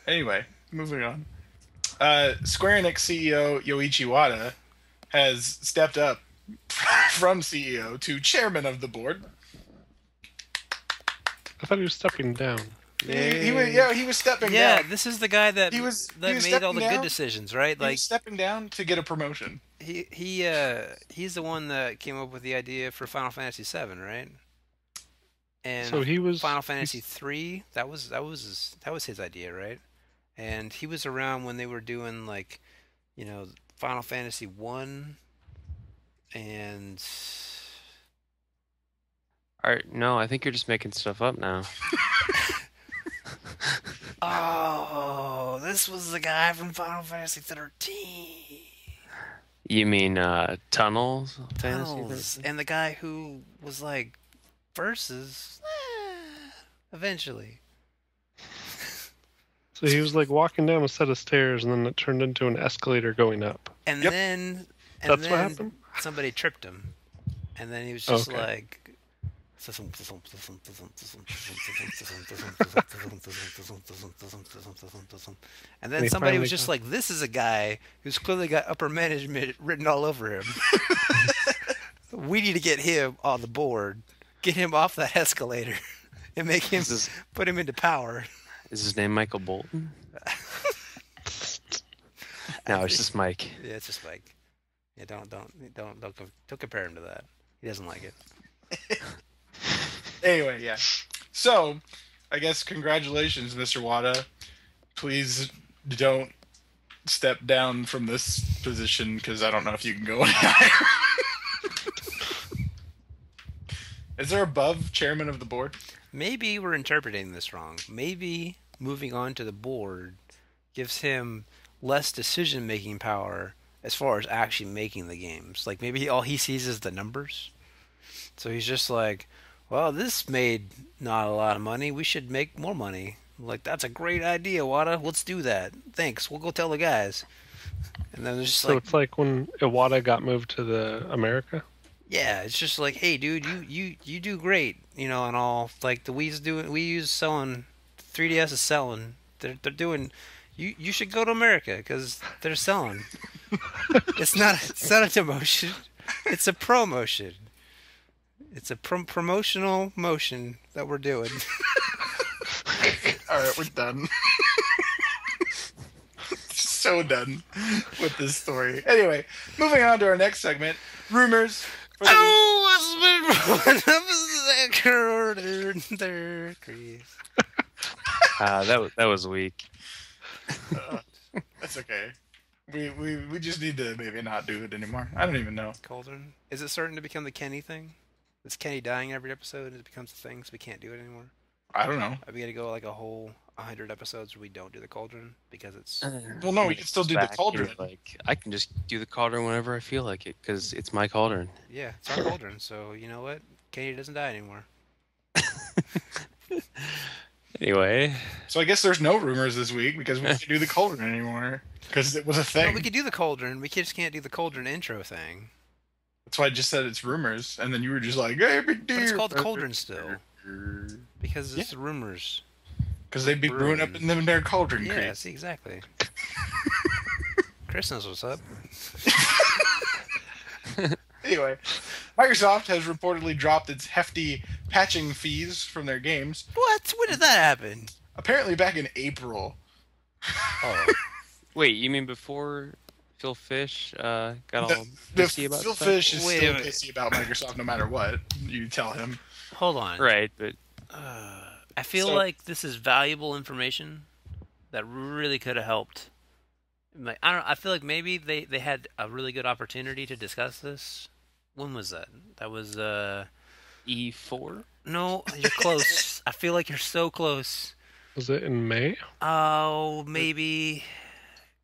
Anyway, moving on. Square Enix CEO Yoichi Wada has stepped up from CEO to chairman of the board. I thought he was stepping down. He was stepping down. Yeah, this is the guy that He was made all the stepping good down. decisions, right? He was stepping down to get a promotion. He's the one that came up with the idea for Final Fantasy VII, right? And So he was Final Fantasy III. That was his idea, right? And he was around when they were doing Final Fantasy 1 and. No, I think you're just making stuff up now. Oh, this was the guy from Final Fantasy 13. You mean Tunnels? Tunnels. And the guy who was like versus eventually. So he was like walking down a set of stairs, and then it turned into an escalator going up. And Yep. then That's what happened? Somebody tripped him. And then he was just Okay. like and then He somebody finally was just like, this is a guy who's clearly got upper management written all over him. We need to get him on the board, get him off that escalator, and make him put him into power. Is his name Michael Bolton? No, it's just Mike. Yeah, it's just Mike. Yeah, don't compare him to that. He doesn't like it. Anyway, yeah. So, I guess congratulations, Mr. Wada. Please don't step down from this position, because I don't know if you can go any higher. Is there above chairman of the board? Maybe we're interpreting this wrong. Maybe moving on to the board gives him less decision-making power as far as actually making the games. Like, maybe all he sees is the numbers. So he's just like, well, this made not a lot of money. We should make more money. Like, that's a great idea, Wada. Let's do that. Thanks. We'll go tell the guys. And then it's just So it's like when Iwata got moved to the America? yeah, it's just like, hey, dude, you do great, and all. Like, the Wii U's selling, 3DS is selling. They're doing. You should go to America because they're selling. It's not a demotion. It's a promotion. It's a promotional motion that we're doing. All right, we're done. So done with this story. Anyway, moving on to our next segment, rumors. For the That was weak. That's okay. We just need to maybe not do it anymore. I don't even know. Cauldron. Is it starting to become the Kenny thing? Is Kenny dying every episode and it becomes a thing so we can't do it anymore? I don't know. Are we gonna go like a whole 100 episodes where we don't do the Cauldron because it's Well, no, we can still do the Cauldron. Like, I can just do the Cauldron whenever I feel like it because it's my Cauldron. yeah, it's our Cauldron. So you know what? Kenny doesn't die anymore. Anyway. So I guess there's no rumors this week because we can't do the cauldron anymore because it was a thing. Well, we could do the cauldron. We just can't do the cauldron intro thing. That's why I just said it's rumors, and then you were just like, "Hey, big deal." But it's called the cauldron still because it's rumors. Because they'd be brewing up in them their cauldron. Yeah, crates. see, exactly. Chris knows what's up. Anyway, Microsoft has reportedly dropped its hefty patching fees from their games. What? When did that happen? Apparently back in April. Oh. Wait, you mean before Phil Fish got all pissy about Phil stuff? Fish is still pissy about Microsoft no matter what you tell him. Hold on. Right, but I feel like this is valuable information that really could have helped. Like, I feel like maybe they had a really good opportunity to discuss this. When was that? That was E4? No, you're close. I feel like you're so close. Was it in May? Oh, maybe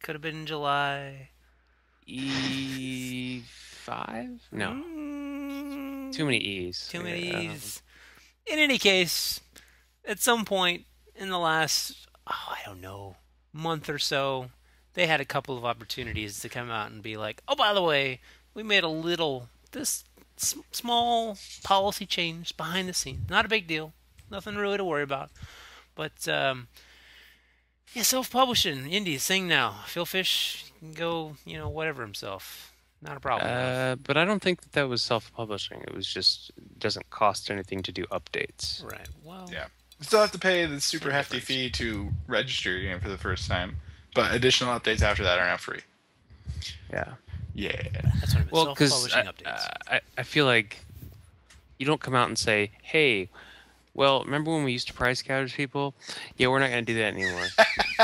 could have been in July. E5? No. Too many E's. Too many E's. In any case, at some point in the last, I don't know, month or so, they had a couple of opportunities to come out and be like, oh, by the way, we made this small policy change behind the scenes. Not a big deal. Nothing really to worry about. But, yeah, self-publishing, indies, sing now. Phil Fish can go, whatever himself. Not a problem. But I don't think that was self-publishing. It was just, it doesn't cost anything to do updates. Right, well. Yeah. You still have to pay the super hefty fee to register your game for the first time. But additional updates after that are now free. Yeah. Yeah. That's what I meant. Well, because self-publishing updates. I feel like you don't come out and say, hey, well, remember when we used to price gouge people? Yeah, we're not going to do that anymore.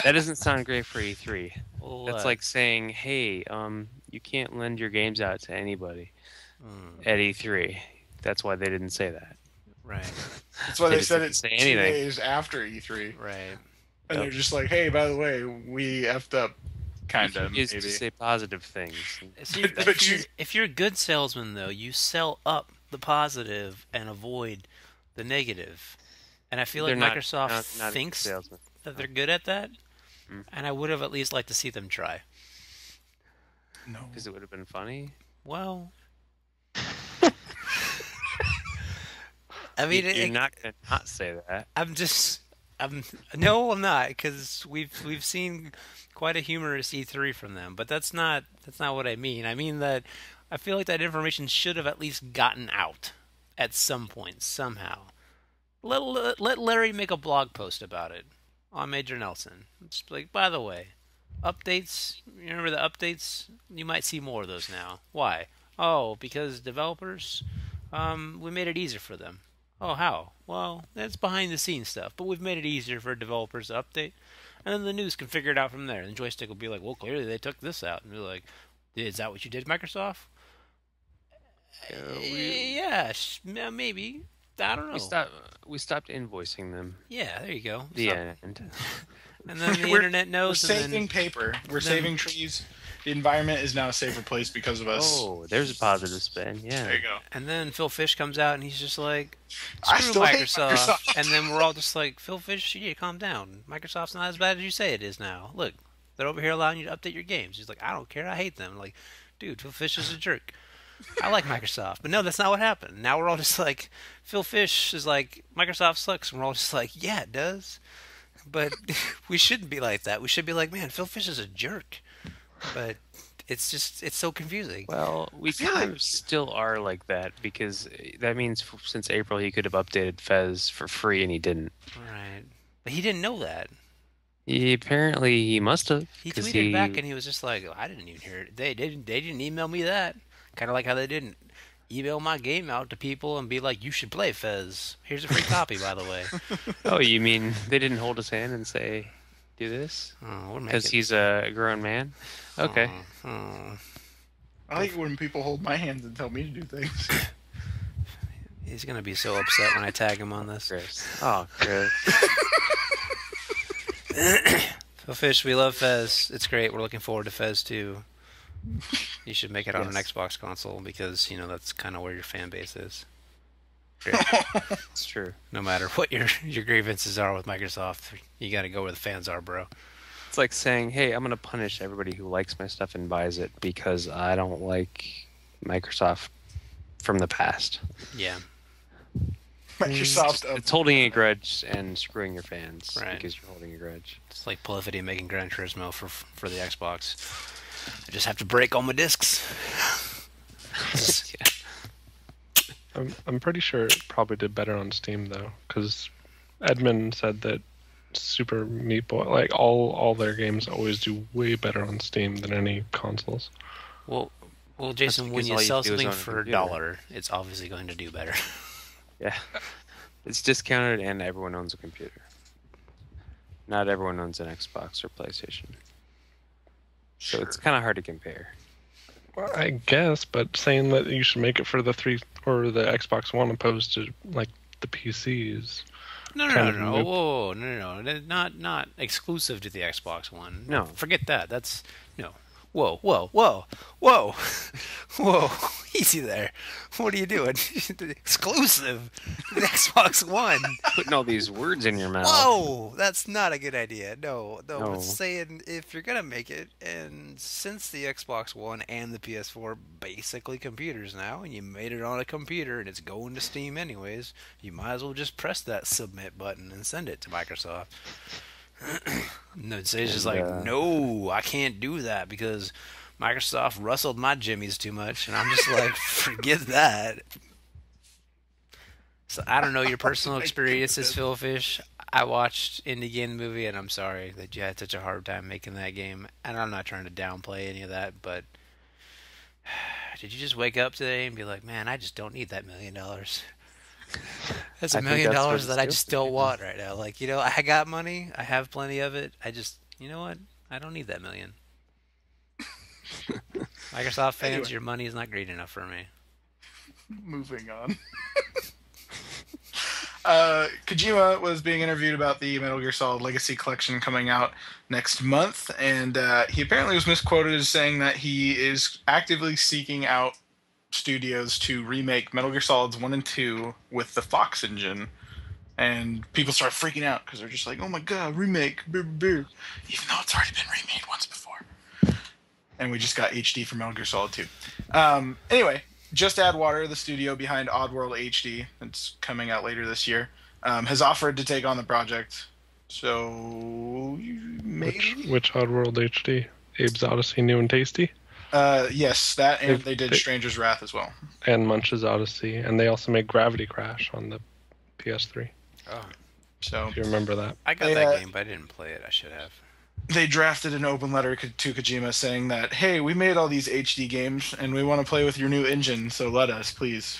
That doesn't sound great for E3. Well, That's like saying, hey, you can't lend your games out to anybody at E3. That's why they didn't say that. Right. That's why they said didn't it's say 2 anything. days after E3. Right. And they're just like, hey, by the way, we effed up. Kind of, used maybe. to say positive things. See, if you're a good salesman, though, you sell up the positive and avoid the negative. And I feel like Microsoft not thinks salesmen. that they're good at that. And I would have at least liked to see them try. No. Because it would have been funny. Well, I mean, You're not going to not say that. No, I'm not, because we've seen quite a humorous E3 from them. But that's not what I mean. I mean that I feel like that information should have at least gotten out at some point somehow. Let Larry make a blog post about it on Major Nelson. It's like, by the way, updates. You remember the updates? You might see more of those now. Why? Oh, because developers, we made it easier for them. Oh, how? Well, that's behind the scenes stuff, but we've made it easier for developers to update, and then the news can figure it out from there. And Joystick will be like, well, clearly they took this out, and be like, is that what you did, Microsoft? Yeah, maybe. I don't know. We stopped invoicing them. Yeah, there you go. The end. And then the internet knows. We're saving paper. We're saving trees. The environment is now a safer place because of us. Oh, there's a positive spin. Yeah. There you go. And then Phil Fish comes out and he's just like, I screw still hate Microsoft. Microsoft. And then we're all just like, Phil Fish, you need to calm down. Microsoft's not as bad as you say it is now. Look, they're over here allowing you to update your games. He's like, I don't care. I hate them. Like, dude, Phil Fish is a jerk. I like Microsoft. But no, that's not what happened. Now we're all just like, Phil Fish is like, Microsoft sucks. And we're all just like, yeah, it does. But we shouldn't be like that. We should be like, man, Phil Fish is a jerk. But it's so confusing. Well, we kind of still are like that because that means since April he could have updated Fez for free and he didn't. Right. But he didn't know that. Apparently he must have. He tweeted back and he was just like, oh, I didn't even hear it. They didn't email me that. Kind of like how they didn't email my game out to people and be like, you should play Fez. Here's a free copy, by the way. Oh, you mean they didn't hold his hand and say, do this? Because he's a grown man? Okay. I like it when people hold my hands and tell me to do things. He's going to be so upset when I tag him on this. Chris. Oh, Chris. Phil Fish, we love Fez. It's great. We're looking forward to Fez 2. You should make it on an Xbox console because, that's kind of where your fan base is. It's true. No matter what your grievances are with Microsoft, you got to go where the fans are, bro. It's like saying, hey, I'm going to punish everybody who likes my stuff and buys it because I don't like Microsoft from the past. Yeah. Microsoft. It's holding a grudge and screwing your fans Right. because you're holding a grudge. It's like Polyphony making Gran Turismo for the Xbox. I just have to break all my discs. I'm pretty sure it probably did better on Steam though, because Edmund said that Super Meat Boy, like all their games, always do way better on Steam than any consoles. Well, Jason, when because you all you sell do is something own a for computer. $1, it's obviously going to do better. Yeah. It's discounted and everyone owns a computer. Not everyone owns an Xbox or PlayStation. So it's kind of hard to compare. Well, I guess, but saying that you should make it for the 3 or the Xbox One opposed to like the PCs. No, whoa, no, not exclusive to the Xbox One. No. Forget that. That's no. Whoa, easy there. What are you doing? Exclusive to the Xbox One. Putting all these words in your mouth. Whoa, that's not a good idea. No. No. It's saying if you're gonna make it, and since the Xbox One and the PS4 basically computers now, and you made it on a computer and it's going to Steam anyways, you might as well just press that submit button and send it to Microsoft. No, it's just like, no, I can't do that because Microsoft rustled my jimmies too much, and I'm just like, forget that. So I don't know your personal experiences, Phil Fish. I watched Indie Game the movie, and I'm sorry that you had such a hard time making that game. And I'm not trying to downplay any of that, but did you just wake up today and be like, man, I just don't need that $1 million? That's $1 million that I just don't want right now. Like, I got money. I have plenty of it. I just, you know what? I don't need that $1 million. Microsoft fans, Anyway. your money is not great enough for me. Moving on. Kojima was being interviewed about the Metal Gear Solid Legacy Collection coming out next month, and he apparently was misquoted as saying that he is actively seeking out studios to remake Metal Gear Solids 1 and 2 with the Fox engine. And people start freaking out because they're just like, oh my god, remake, even though it's already been remade once before. And we just got HD for Metal Gear Solid 2. Anyway, Just Add Water, the studio behind Oddworld HD, that's coming out later this year, has offered to take on the project. So, maybe? Which Oddworld HD? Abe's Odyssey, New and Tasty? Yes, that, and they did they- Stranger's Wrath as well. And Munch's Odyssey, and they also made Gravity Crash on the PS3. Oh, So If you remember that. I got that game, but I didn't play it. I should have. they drafted an open letter to Kojima saying that, hey, we made all these HD games, and we want to play with your new engine, so let us, please.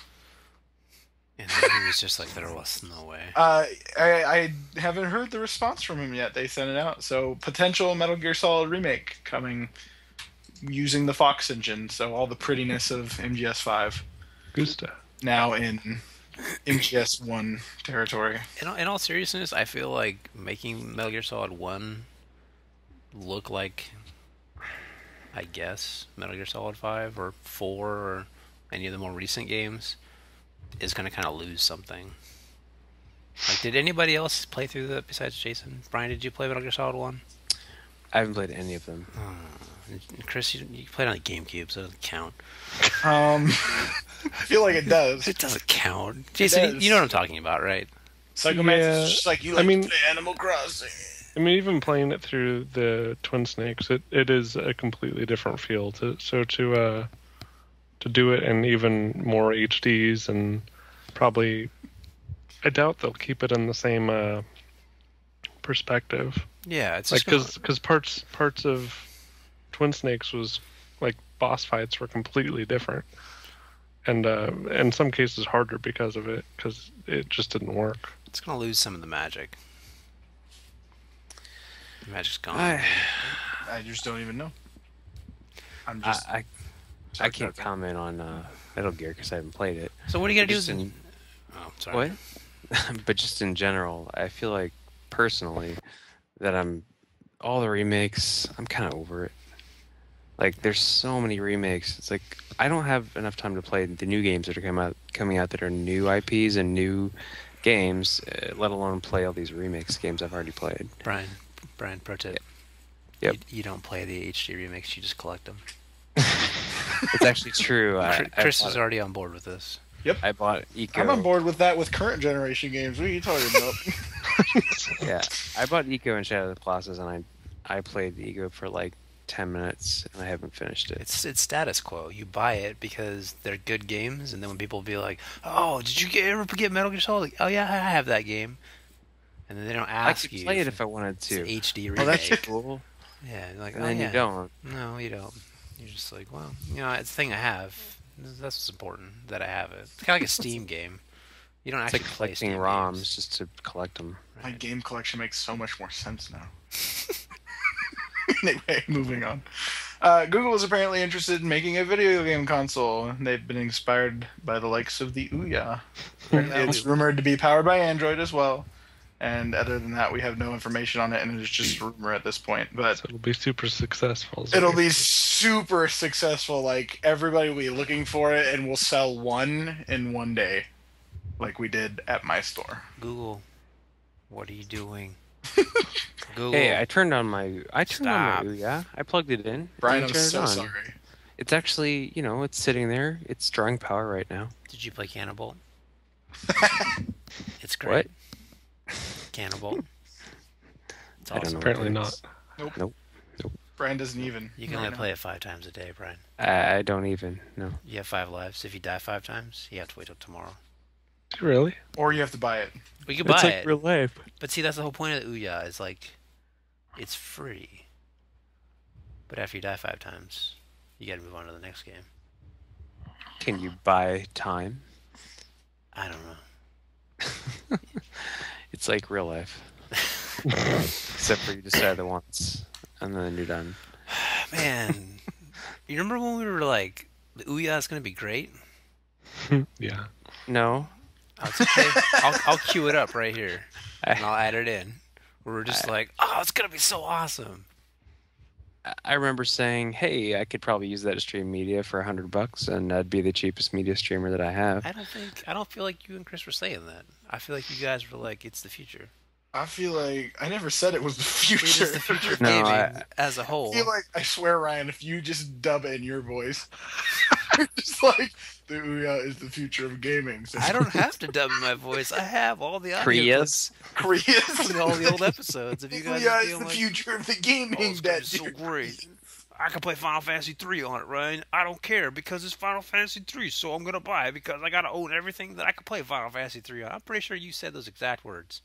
And then he was just like, there was no way. I haven't heard the response from him yet. They sent it out. So potential Metal Gear Solid remake coming using the Fox engine. So all the prettiness of MGS5 Gusta. now in MGS1 territory. In all seriousness, I feel like making Metal Gear Solid 1 look like, I guess, Metal Gear Solid 5 or 4 or any of the more recent games is going to kind of lose something. Like, did anybody else play through that besides Jason? Brian, did you play Metal Gear Solid 1? I haven't played any of them. Chris, you played on the GameCube, so it doesn't count. I feel like it does. It doesn't count. Jason, does. you know what I'm talking about, right? Psychomantis Yeah, is just like, you I like mean- to play Animal Crossing. I mean, even playing it through the Twin Snakes, it is a completely different feel. To do it in even more HDs and probably, I doubt they'll keep it in the same perspective. Yeah, it's Like just because parts of Twin Snakes was like boss fights were completely different, and in some cases harder because of it, because it just didn't work. it's gonna lose some of the magic. The magic's gone. I just don't even know. I'm just. I can't comment on Metal Gear because I haven't played it. So what are you gonna do? Just in- Oh, sorry. What? But just in general, I feel like personally that all the remakes, I'm kind of over it. Like, there's so many remakes. It's like I don't have enough time to play the new games that are coming out that are new IPs and new games, let alone play all these remakes games I've already played. Brian, pro tip. Yep. You don't play the HD remakes, you just collect them. It's actually true. Chris is already on board with this. Yep. I bought Eco. I'm on board with that with current generation games. What are you talking about? Yeah, I bought Eco and Shadow of the Colossus, and I played the Eco for like 10 minutes, and I haven't finished it. It's status quo. You buy it because they're good games, and then when people be like, "Oh, did you ever get Metal Gear Solid?" Like, "Oh yeah, I have that game," and then they don't ask I could you. play it if I wanted It's to. an HD remake. Oh, that's cool. Yeah, like, And oh, then yeah. you don't. No, you don't. You're just like, well, it's a thing I have. That's what's important, that I have it. It's kind of like a Steam game. You don't It's actually like play collecting Steam ROMs games. just to collect them. My Right. game collection makes so much more sense now. Anyway, moving on. Google is apparently interested in making a video game console. They've been inspired by the likes of the Ouya. It's rumored to be powered by Android as well. And other than that, we have no information on it, and it's just rumor at this point. But So it'll be super successful. it'll be super successful. Like, everybody will be looking for it, and we'll sell one in one day, like we did at my store. Google, what are you doing? Google. Hey, I turned on my Stop. Ouya. I plugged it in. Brian, and I'm turned it so on. sorry. It's actually, it's sitting there. It's drawing power right now. Did you play Cannibal? It's great. What? Cannibal. It's I don't awesome. know. Apparently not. Brian doesn't even. You can only play it 5 times a day, Brian. I don't even know. You have 5 lives. If you die 5 times, you have to wait till tomorrow. Really? Or you have to buy it. We could It's buy like it. real life. But see, that's the whole point of the Ouya, is like, it's free. But after you die 5 times, you gotta move on to the next game. Can you buy time? I don't know. It's like real life. Except for you decide it once, and then you're done. Man, you remember when we were like, the Ouya is gonna be great? Yeah. No. Oh, it's okay. I'll cue it up right here, and I'll add it in. Where we're just like, oh, it's gonna be so awesome. I remember saying, hey, I could probably use that to stream media for $100, and I'd be the cheapest media streamer that I have. I don't feel like you and Chris were saying that. I feel like you guys were like, it's the future. I feel like I never said it was the future. It is the future of No, gaming as a whole. I feel like, I swear, Ryan, if you just dub in your voice, just like, the Ouya is the future of gaming. So I don't have to dub in my voice. I have all the audio Prius? Korea's from all the old episodes. If you guys Ouya are is feeling the like, future of the oh, gaming. it's gonna be That so great. I can play Final Fantasy 3 on it, Ryan. I don't care because it's Final Fantasy 3, so I'm gonna buy it because I gotta own everything that I can play Final Fantasy 3 on. I'm pretty sure you said those exact words.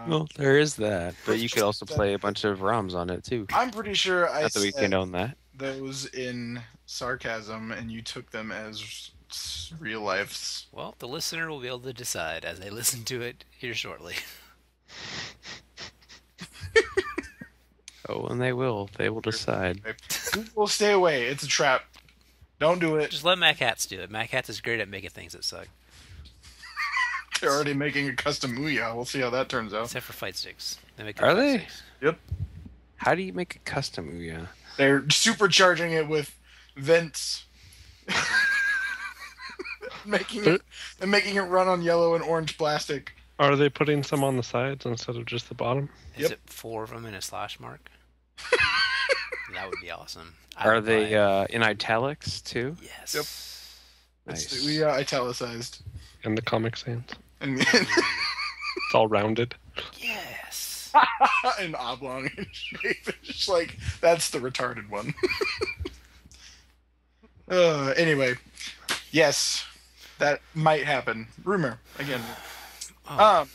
Well, there is that. But you could also play a bunch of ROMs on it, too. I'm pretty sure I Not that we said can own that. those in sarcasm, and you took them as real life. Well, the listener will be able to decide as they listen to it here shortly. Oh, and they will. They will decide. Well, stay away. It's a trap. Don't do it. Just let Mac Hats do it. Mac Hats is great at making things that suck. They're already making a custom Ouya. We'll see how that turns out. Except for fight sticks. They make Are good fight they? sticks. Yep. How do you make a custom Ouya? They're supercharging it with vents. making it run on yellow and orange plastic. Are they putting some on the sides instead of just the bottom? Is Yep. it 4 of them in a slash mark? That would be awesome. I Are would they buy it. in italics, too? Yes. Yep. Nice. It's the Ouya italicized. And the Comic Sans? And, It's all rounded. Yes. and oblong in shape. It's just like, that's the retarded one. Anyway, yes, that might happen. Rumor, again. Oh.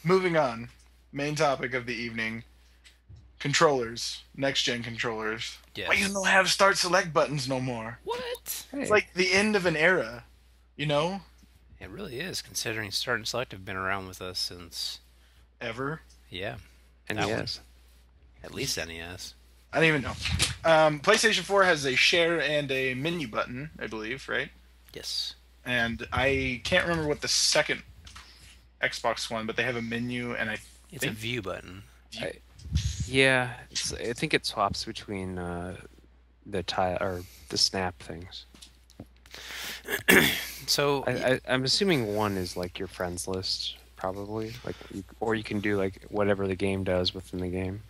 Moving on. Main topic of the evening. Controllers. Next-gen controllers. Yes. Why you don't have start select buttons no more? What? It's like the end of an era, you know? It really is, considering Start and Select have been around with us since, Ever. yeah, And that one. yes. At least NES. I don't even know. PlayStation 4 has a share and a menu button, I believe, right? Yes. And I can't remember what the second Xbox one, but they have a menu, and It's a view button. Yeah, I think it swaps between the tile or the snap things. So I'm assuming one is like your friends list, probably. Like, or you can do like whatever the game does within the game.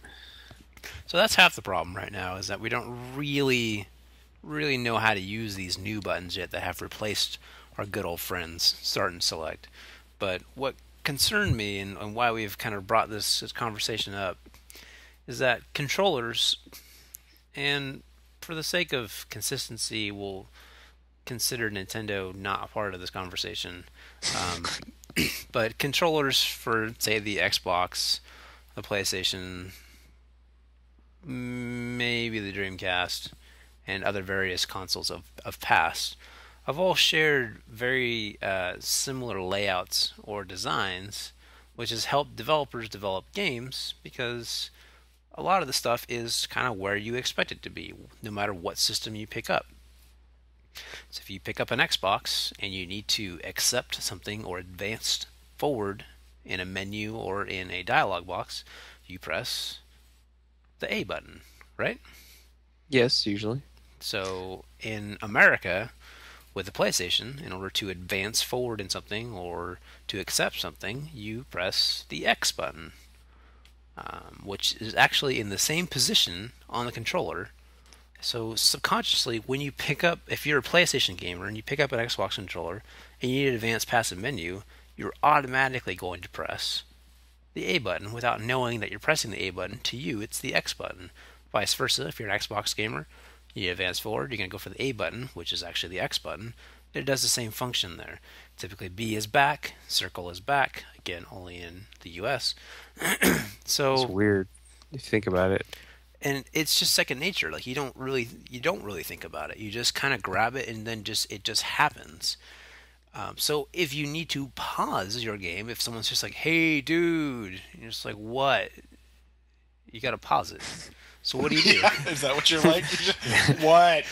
So that's half the problem right now, is that we don't really know how to use these new buttons yet that have replaced our good old friends, start and select. But what concerned me and why we've kind of brought this conversation up is that controllers, and for the sake of consistency, we'll consider Nintendo not a part of this conversation. But controllers for, say, the Xbox, the PlayStation, maybe the Dreamcast, and other various consoles of past, have all shared very similar layouts or designs, which has helped developers develop games, because a lot of the stuff is kind of where you expect it to be, no matter what system you pick up. So if you pick up an Xbox and you need to accept something or advance forward in a menu or in a dialog box, you press the A button, right? Yes, usually. So in America, with the PlayStation, in order to advance forward in something or to accept something, you press the X button, which is actually in the same position on the controller. So subconsciously, when you pick up, if you're a PlayStation gamer and you pick up an Xbox controller and you need to advance past a menu, you're automatically going to press the A button without knowing that you're pressing the A button. To you, it's the X button. Vice versa, if you're an Xbox gamer, you advance forward, you're going to go for the A button, which is actually the X button. It does the same function there. Typically, B is back, circle is back, again, only in the US. So it's weird if you think about it. And it's just second nature. Like, you don't really think about it. You just kind of grab it, and then it just happens. So if you need to pause your game, if someone's just like, "Hey, dude," you're just like, "What?" You got to pause it. So what do you do? Yeah, is that what you're like? What?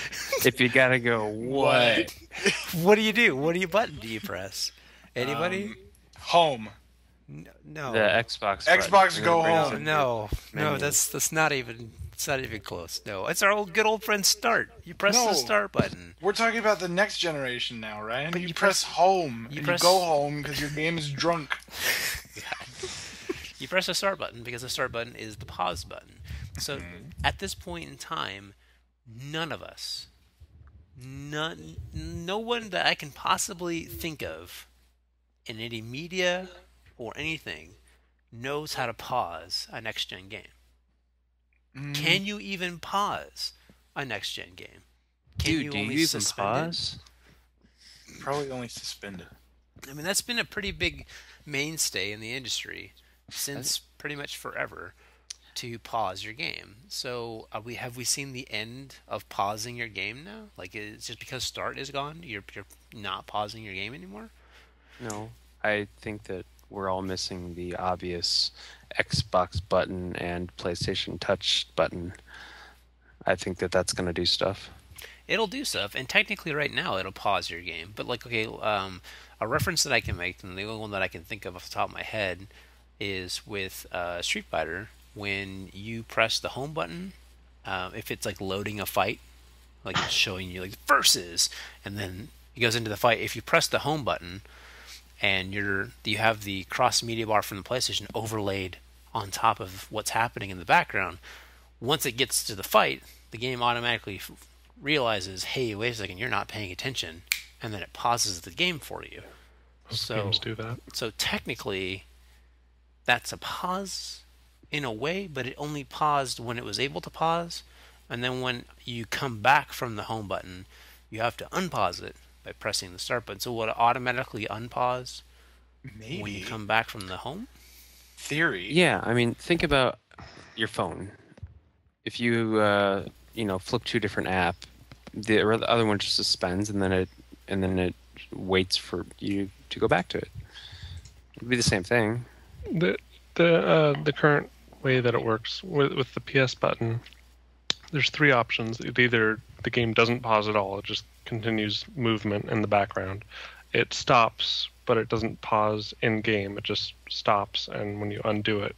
If you gotta go, what? What do you do? What button do you press? Anybody? Home. No. The Xbox. Xbox button. go Brings home. up No, menu. that's not even. It's not even close. No, it's our good old friend Start. You press the Start button. We're talking about the next generation now, Ryan. But you press home. You go home because your game is drunk. You press the Start button because the Start button is the pause button. So at this point in time, none of us, no one that I can possibly think of in any media or anything knows how to pause a next-gen game. Can you even pause a next-gen game? Dude, do you even pause? Probably only suspended. I mean, that's been a pretty big mainstay in the industry since pretty much forever, to pause your game. So have we seen the end of pausing your game now? Like, it's just because Start is gone, you're not pausing your game anymore? No, I think that we're all missing the obvious Xbox button and PlayStation Touch button. I think that that's going to do stuff. It'll do stuff, and technically right now it'll pause your game. But like, okay, a reference that I can make, and the only one that I can think of off the top of my head, is with Street Fighter. When you press the home button, if it's like loading a fight, like it's showing you like versus, and then it goes into the fight. If you press the home button, and you have the cross media bar from the PlayStation overlaid on top of what's happening in the background, once it gets to the fight, the game automatically realizes, hey, wait a second, you're not paying attention, and then it pauses the game for you. Most games do that. So technically, that's a pause in a way, but it only paused when it was able to pause, and then when you come back from the home button, you have to unpause it by pressing the Start button. So will it automatically unpause when you come back from the home? Theory. Yeah, I mean, think about your phone. If you flip to a different app, the other one just suspends, and then it waits for you to go back to it. It'd be the same thing. The current way that it works with the PS button, there's three options. Either the game doesn't pause at all, it just continues movement in the background. It stops, but it doesn't pause in game. It just stops, and when you undo it,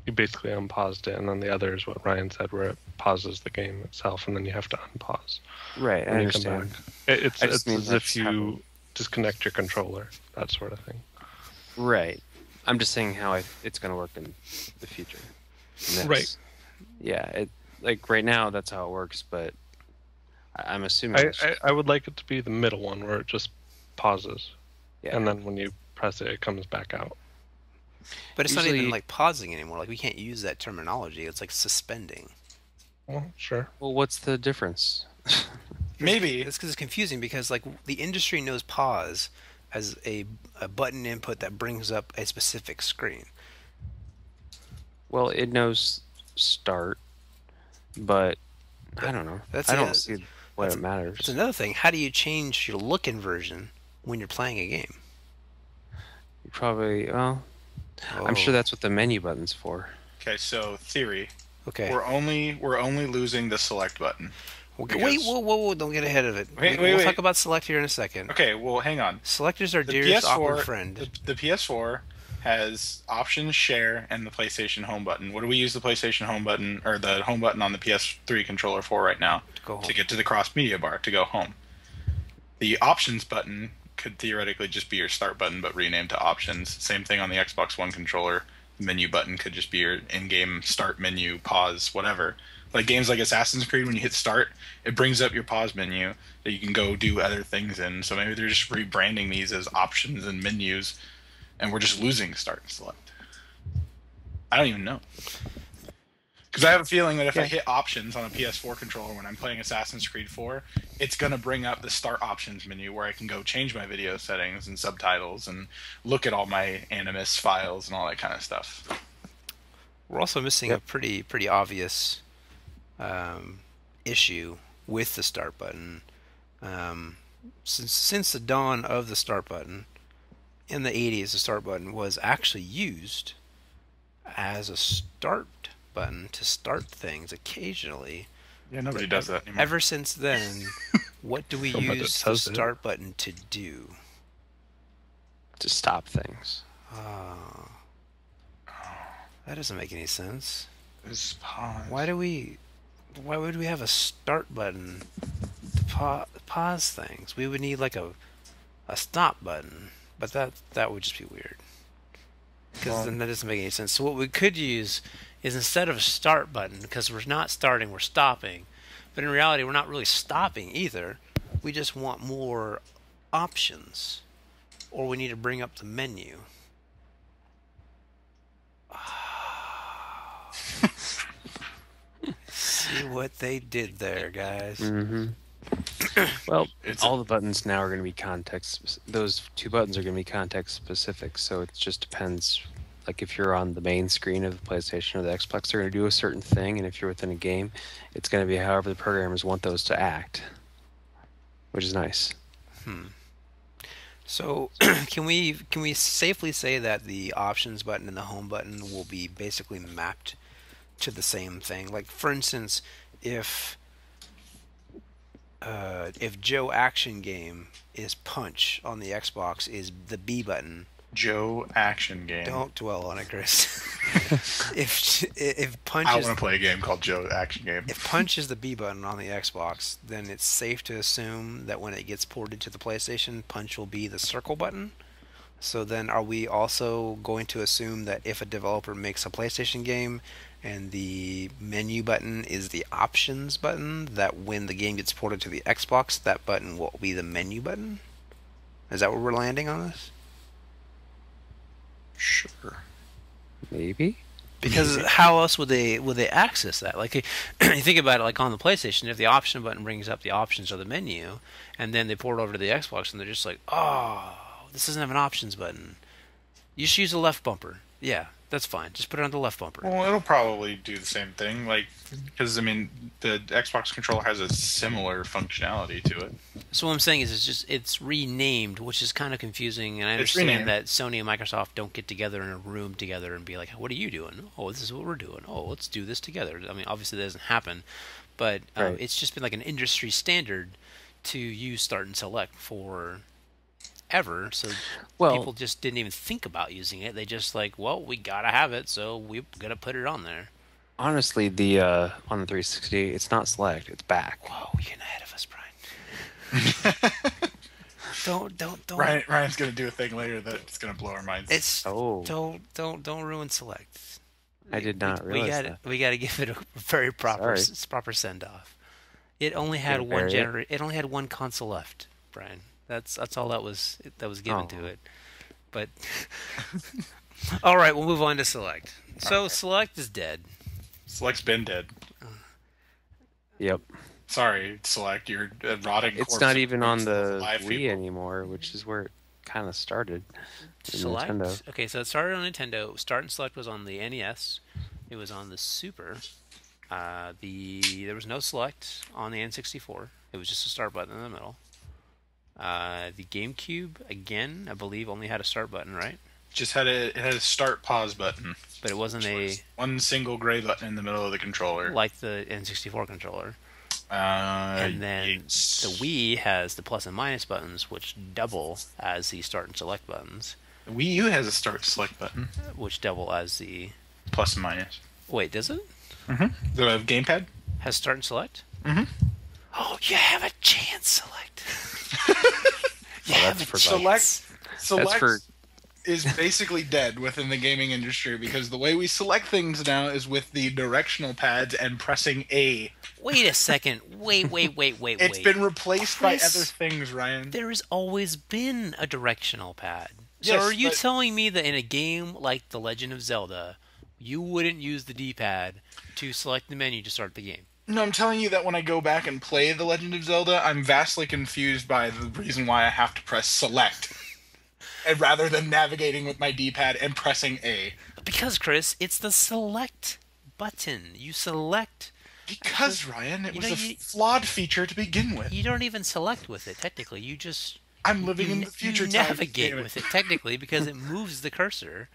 you basically unpaused it, and then the other is what Ryan said, where it pauses the game itself, and then you have to unpause. Right, I when you come understand. back. It's I just mean as if that's you disconnect your controller, that sort of thing. Right. I'm just saying how it's going to work in the future. Right. Yeah, like right now that's how it works, but I'm assuming I would like it to be the middle one where it just pauses, yeah. and then when you press it, it comes back out. But it's not even like pausing anymore. Like we can't use that terminology. It's like suspending. Well, sure. Well, what's the difference? Maybe it's because it's confusing because like the industry knows pause as a button input that brings up a specific screen. Well, it knows start, but I don't know. I don't see why it matters. That's another thing. How do you change your look inversion when you're playing a game? You probably I'm sure that's what the menu button's for. Okay, so theory. Okay. We're only losing the select button. Wait, whoa, don't get ahead of it. We'll talk about select here in a second. Okay, well, hang on. Select is our dearest awkward friend. The PS4 has options, share, and the PlayStation home button. What do we use the PlayStation home button, or the home button on the PS3 controller for right now? To go home. To get to the cross media bar, to go home. The options button could theoretically just be your start button, but renamed to options. Same thing on the Xbox One controller. The menu button could just be your in-game start menu, pause, whatever. Like games like Assassin's Creed, when you hit start, it brings up your pause menu that you can go do other things in. So maybe they're just rebranding these as options and menus, and we're just losing start and select. I don't even know. Because I have a feeling that if I hit options on a PS4 controller when I'm playing Assassin's Creed 4, it's going to bring up the start options menu where I can go change my video settings and subtitles and look at all my Animus files and all that kind of stuff. We're also missing a pretty obvious issue with the start button. Since the dawn of the start button, in the 80s, the start button was actually used as a start button to start things occasionally. Yeah, nobody does that anymore. Ever since then, what do we use the start button to do? To stop things. That doesn't make any sense. It's pause. Why would we have a start button to pause things? We would need like a stop button, but that would just be weird. Because then that doesn't make any sense. So what we could use is instead of a start button, because we're not starting, we're stopping. But in reality, we're not really stopping either. We just want more options. Or we need to bring up the menu. See what they did there, guys. Mm-hmm. Well, all the buttons now are going to be context. Those two buttons are going to be context specific, so it just depends. Like if you're on the main screen of the PlayStation or the Xbox, they're going to do a certain thing, and if you're within a game, it's going to be however the programmers want those to act, which is nice. So, can we safely say that the options button and the home button will be basically mapped to the same thing? Like, for instance, if Joe Action Game is punch on the Xbox, is the B button. Joe Action Game. Don't dwell on it, Chris. if punch I is, want to play a game called Joe Action Game. If punch is the B button on the Xbox, then it's safe to assume that when it gets ported to the PlayStation, punch will be the circle button. So then are we also going to assume that if a developer makes a PlayStation game and the menu button is the options button, that when the game gets ported to the Xbox, that button will be the menu button? Is that where we're landing on this? Sure. Maybe. Because how else would they access that? Like, you think about it, like on the PlayStation, if the option button brings up the options or the menu, and then they port it over to the Xbox, and they're just like, oh, this doesn't have an options button. You should use the left bumper. Yeah, that's fine. Just put it on the left bumper. Well, it'll probably do the same thing, like, because I mean, the Xbox controller has a similar functionality to it. So what I'm saying is, it's renamed, which is kind of confusing. And I understand that Sony and Microsoft don't get together in a room together and be like, "What are you doing? Oh, this is what we're doing. Oh, let's do this together." I mean, obviously that doesn't happen, but it's just been like an industry standard to use Start and Select for ever. So Well, people just didn't even think about using it. They just like, well, we gotta have it, so we gotta put it on there. honestly, the on the 360, it's not select, it's back. Whoa, you're getting ahead of us, Brian. Don't. Ryan's gonna do a thing later that's gonna blow our minds. It's Oh. don't ruin select. I did not realize that. We got to give it a very proper send off. It only had It only had one console left, Brian. That's all that was given to it. But all right, we'll move on to select. So select is dead. Select's been dead. Yep. Sorry, Select, you're a rotting corpse. It's not even on the live Wii people. anymore, which is where it kind of started. Select. Nintendo. Okay, so it started on Nintendo. Start and Select was on the NES. It was on the Super. There was no Select on the N64. It was just a start button in the middle. The GameCube, again, I believe only had a start button, right? Just had it had a start pause button. But it wasn't one single gray button in the middle of the controller. like the N64 controller. And then yes. the Wii has the plus and minus buttons, which double as the start and select buttons. The Wii U has a start select button. Which double as the... Plus and minus. Wait, does it? Mm-hmm. Do I have gamepad? Has start and select? Mm-hmm. Oh, you have a chance, select. That's for Select That's for is basically dead within the gaming industry because the way we select things now is with the directional pads and pressing A. Wait a second. Wait. It's been replaced by Chris, other things, Ryan. There has always been a directional pad. So Yes, are you but- telling me that in a game like The Legend of Zelda, you wouldn't use the D-pad to select the menu to start the game? No, I'm telling you that when I go back and play The Legend of Zelda, I'm vastly confused by the reason why I have to press select. And rather than navigating with my D-pad and pressing A. Because, Chris, it's the select button. You select... Because, Ryan, it You was know, a flawed feature to begin with. You don't even select with it, technically. You just... I'm living in the future You time. navigate with it, technically, because it moves the cursor.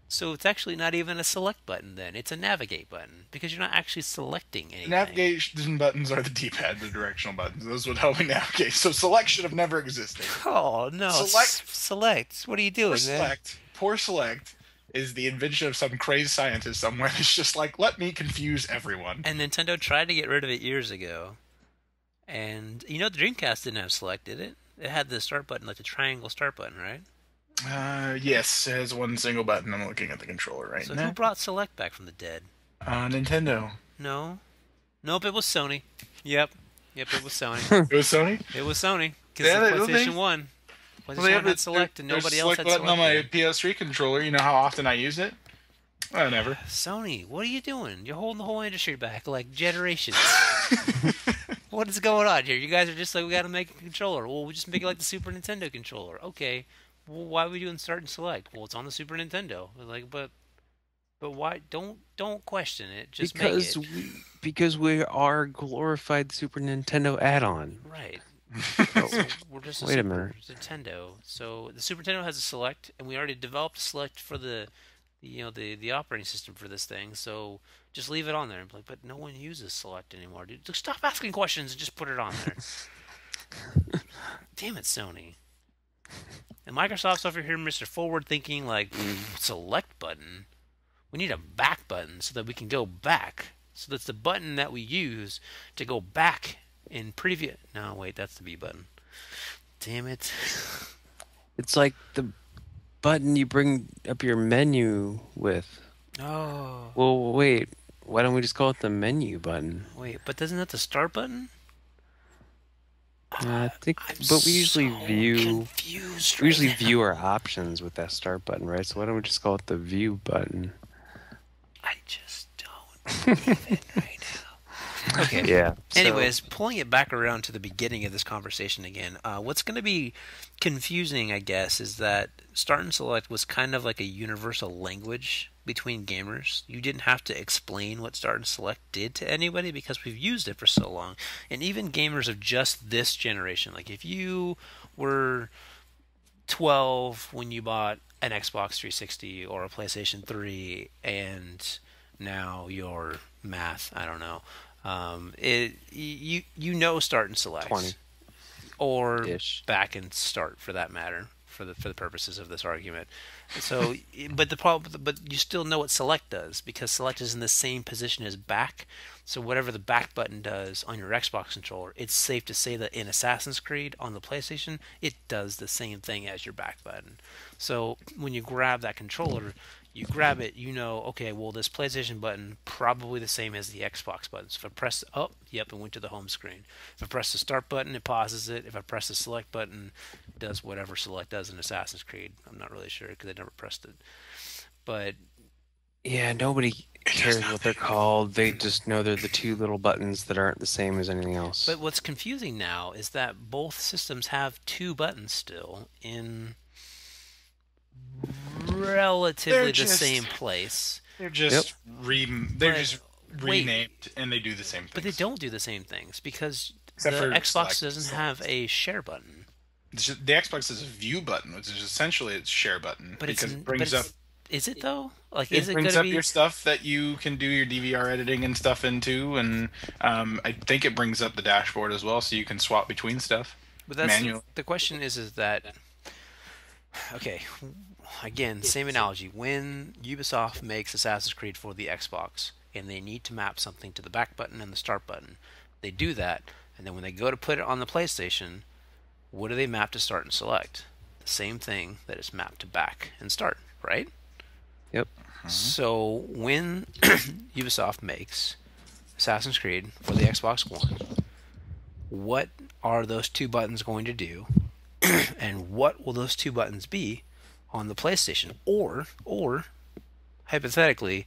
So it's actually not even a select button, then. It's a navigate button, because you're not actually selecting anything. Navigation buttons are the D-pad, the directional buttons. Those would help me navigate. So select should have never existed. Oh, no. Select. What are you doing, Poor select is the invention of some crazy scientist somewhere that's just like, let me confuse everyone. And Nintendo tried to get rid of it years ago. And, the Dreamcast didn't have select, did it? It had the start button, like the triangle start button, right? Yes, it has one single button. I'm looking at the controller right So now. who brought select back from the dead? Nintendo. No. Nope, it was Sony. Yep, it was Sony. It was Sony? It was Sony. Because Yeah, the PlayStation 1. PlayStation 1 had select and nobody else had select. On my PS3 controller, you know how often I use it? Never. Sony, what are you doing? You're holding the whole industry back like generations. What is going on here? You guys are just like, we got to make a controller. Well, we just make it like the Super Nintendo controller. Okay. Well, why are we doing start and select? Well, it's on the Super Nintendo. We're like, but why? Don't question it. Just make it. Because we are glorified Super Nintendo add-on. Right. Oh, So we're just wait a Super minute. Nintendo. So the Super Nintendo has a select, and we already developed a select for the operating system for this thing. So just leave it on there. Like, but no one uses select anymore, dude. Like, stop asking questions and just put it on there. Damn it, Sony. And Microsoft's over here, Mr. Forward thinking, like, select button. We need a back button so that we can go back. So that's the button that we use to go back in previous... No, wait, that's the B button. Damn it. It's like the button you bring up your menu with. Oh. Well, wait. Why don't we just call it the menu button? Wait, but isn't that the start button? I think, I'm but we usually so view confused we usually right view our options with that start button, right? So why don't we just call it the view button? I just don't believe it right now. Okay. Yeah. Anyways, pulling it back around to the beginning of this conversation again, what's going to be confusing, I guess, is that Start and Select was kind of like a universal language between gamers. You didn't have to explain what Start and Select did to anybody because we've used it for so long. And even gamers of just this generation, like if you were 12 when you bought an Xbox 360 or a PlayStation 3 and now you're math, I don't know. You know Start and Select. 20. or Ish. back and start for that matter, for the purposes of this argument. So, but the problem, but you still know what select does because select is in the same position as back. So whatever the back button does on your Xbox controller, it's safe to say that in Assassin's Creed on the PlayStation, it does the same thing as your back button. So when you grab that controller, you grab it, you know, okay, well, this PlayStation button probably the same as the Xbox button. So if I press, oh, yep, it went to the home screen. If I press the start button, it pauses it. If I press the select button, it does whatever select does in Assassin's Creed. I'm not really sure because I never pressed it. But Yeah, nobody cares what they're called. They just know they're the two little buttons that aren't the same as anything else. But what's confusing now is that both systems have two buttons still in relatively the same place. They're just renamed and they do the same things. But they don't do the same things because Except the for Xbox select. doesn't have a share button. The Xbox is a view button, which is essentially its share button. But because it's, it brings up is it though? Like, it is it brings going up to be your stuff that you can do your DVR editing and stuff into, and I think it brings up the dashboard as well, so you can swap between stuff. But that's manually. the question is that okay? Again, same analogy. When Ubisoft makes Assassin's Creed for the Xbox and they need to map something to the back button and the start button, they do that, and then when they go to put it on the PlayStation, what do they map to start and select? The same thing that is mapped to back and start, right? Yep. So when Ubisoft makes Assassin's Creed for the Xbox One, what are those two buttons going to do, and what will those two buttons be on the PlayStation? Or hypothetically,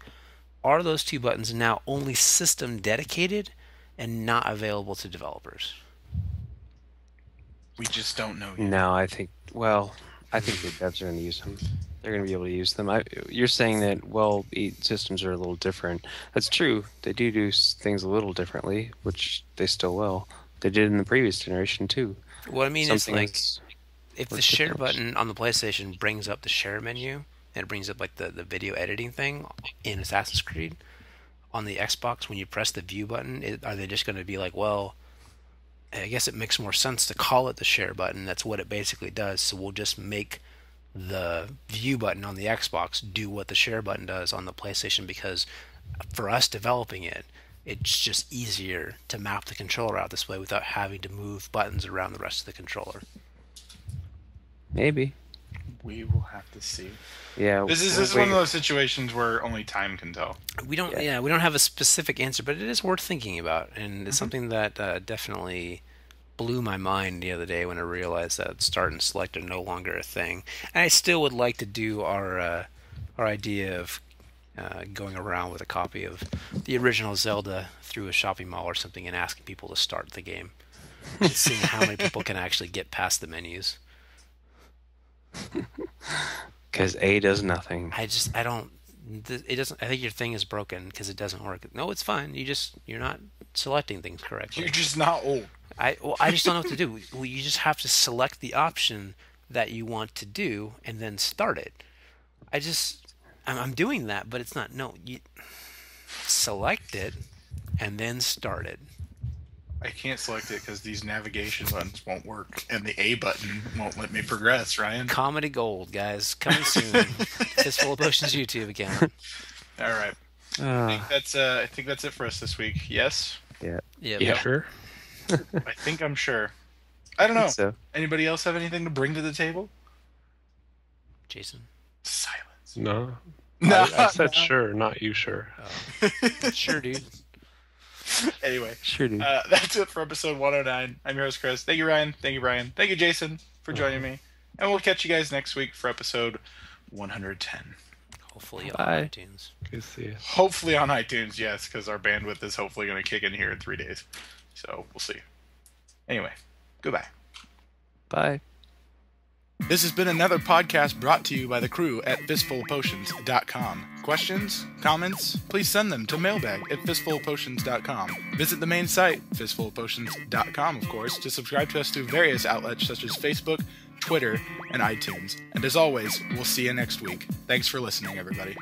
are those two buttons now only system dedicated and not available to developers? We just don't know yet. No, I think the devs are going to use them. They're going to be able to use them. You're saying that, well, systems are a little different. That's true. They do things a little differently, which they still will. They did in the previous generation, too. What I mean is, like, that's if the what's share different? button on the PlayStation brings up the share menu, and it brings up, like, the video editing thing in Assassin's Creed, on the Xbox, when you press the view button, are they just going to be like, well, I guess it makes more sense to call it the share button. That's what it basically does. So we'll just make the view button on the Xbox do what the share button does on the PlayStation, because for us developing it, it's just easier to map the controller out this way without having to move buttons around the rest of the controller. Maybe. We will have to see. Yeah. This is one of those situations where only time can tell. We don't we don't have a specific answer, but it is worth thinking about, and it's something that definitely blew my mind the other day when I realized that start and select are no longer a thing. And I still would like to do our idea of going around with a copy of the original Zelda through a shopping mall or something and asking people to start the game, and seeing how many people can actually get past the menus. Because A does nothing. I doesn't. I think your thing is broken because it doesn't work. No, it's fine. You're not selecting things correctly. You're just not old. I just don't know what to do. Well, you just have to select the option that you want to do and then start it. I'm doing that, but it's not. No, you select it and then start it. I can't select it because these navigation buttons won't work, and the A button won't let me progress, Ryan. Comedy gold, guys, coming soon. Fistful of Potions YouTube account. All right. I think that's it for us this week. Yes? Yep. Yeah, sure. I'm sure. I don't know. So. Anybody else have anything to bring to the table? Jason. Silence. No. No. I said sure, not you sure. Oh. Sure, dude. Anyway, Sure, dude. That's it for episode 109. I'm your host, Chris. Thank you, Ryan. Thank you, Brian. Thank you, Jason, for joining me. And we'll catch you guys next week for episode 110. Hopefully on Bye. iTunes. Good to see you. Hopefully on iTunes, yes, because our bandwidth is hopefully going to kick in here in 3 days. So we'll see. Anyway, goodbye. Bye. This has been another podcast brought to you by the crew at FistFullofPotions.com. Questions? Comments? Please send them to mailbag@FistFullofPotions.com. Visit the main site, FistFullofPotions.com, of course, to subscribe to us through various outlets such as Facebook, Twitter, and iTunes. And as always, we'll see you next week. Thanks for listening, everybody.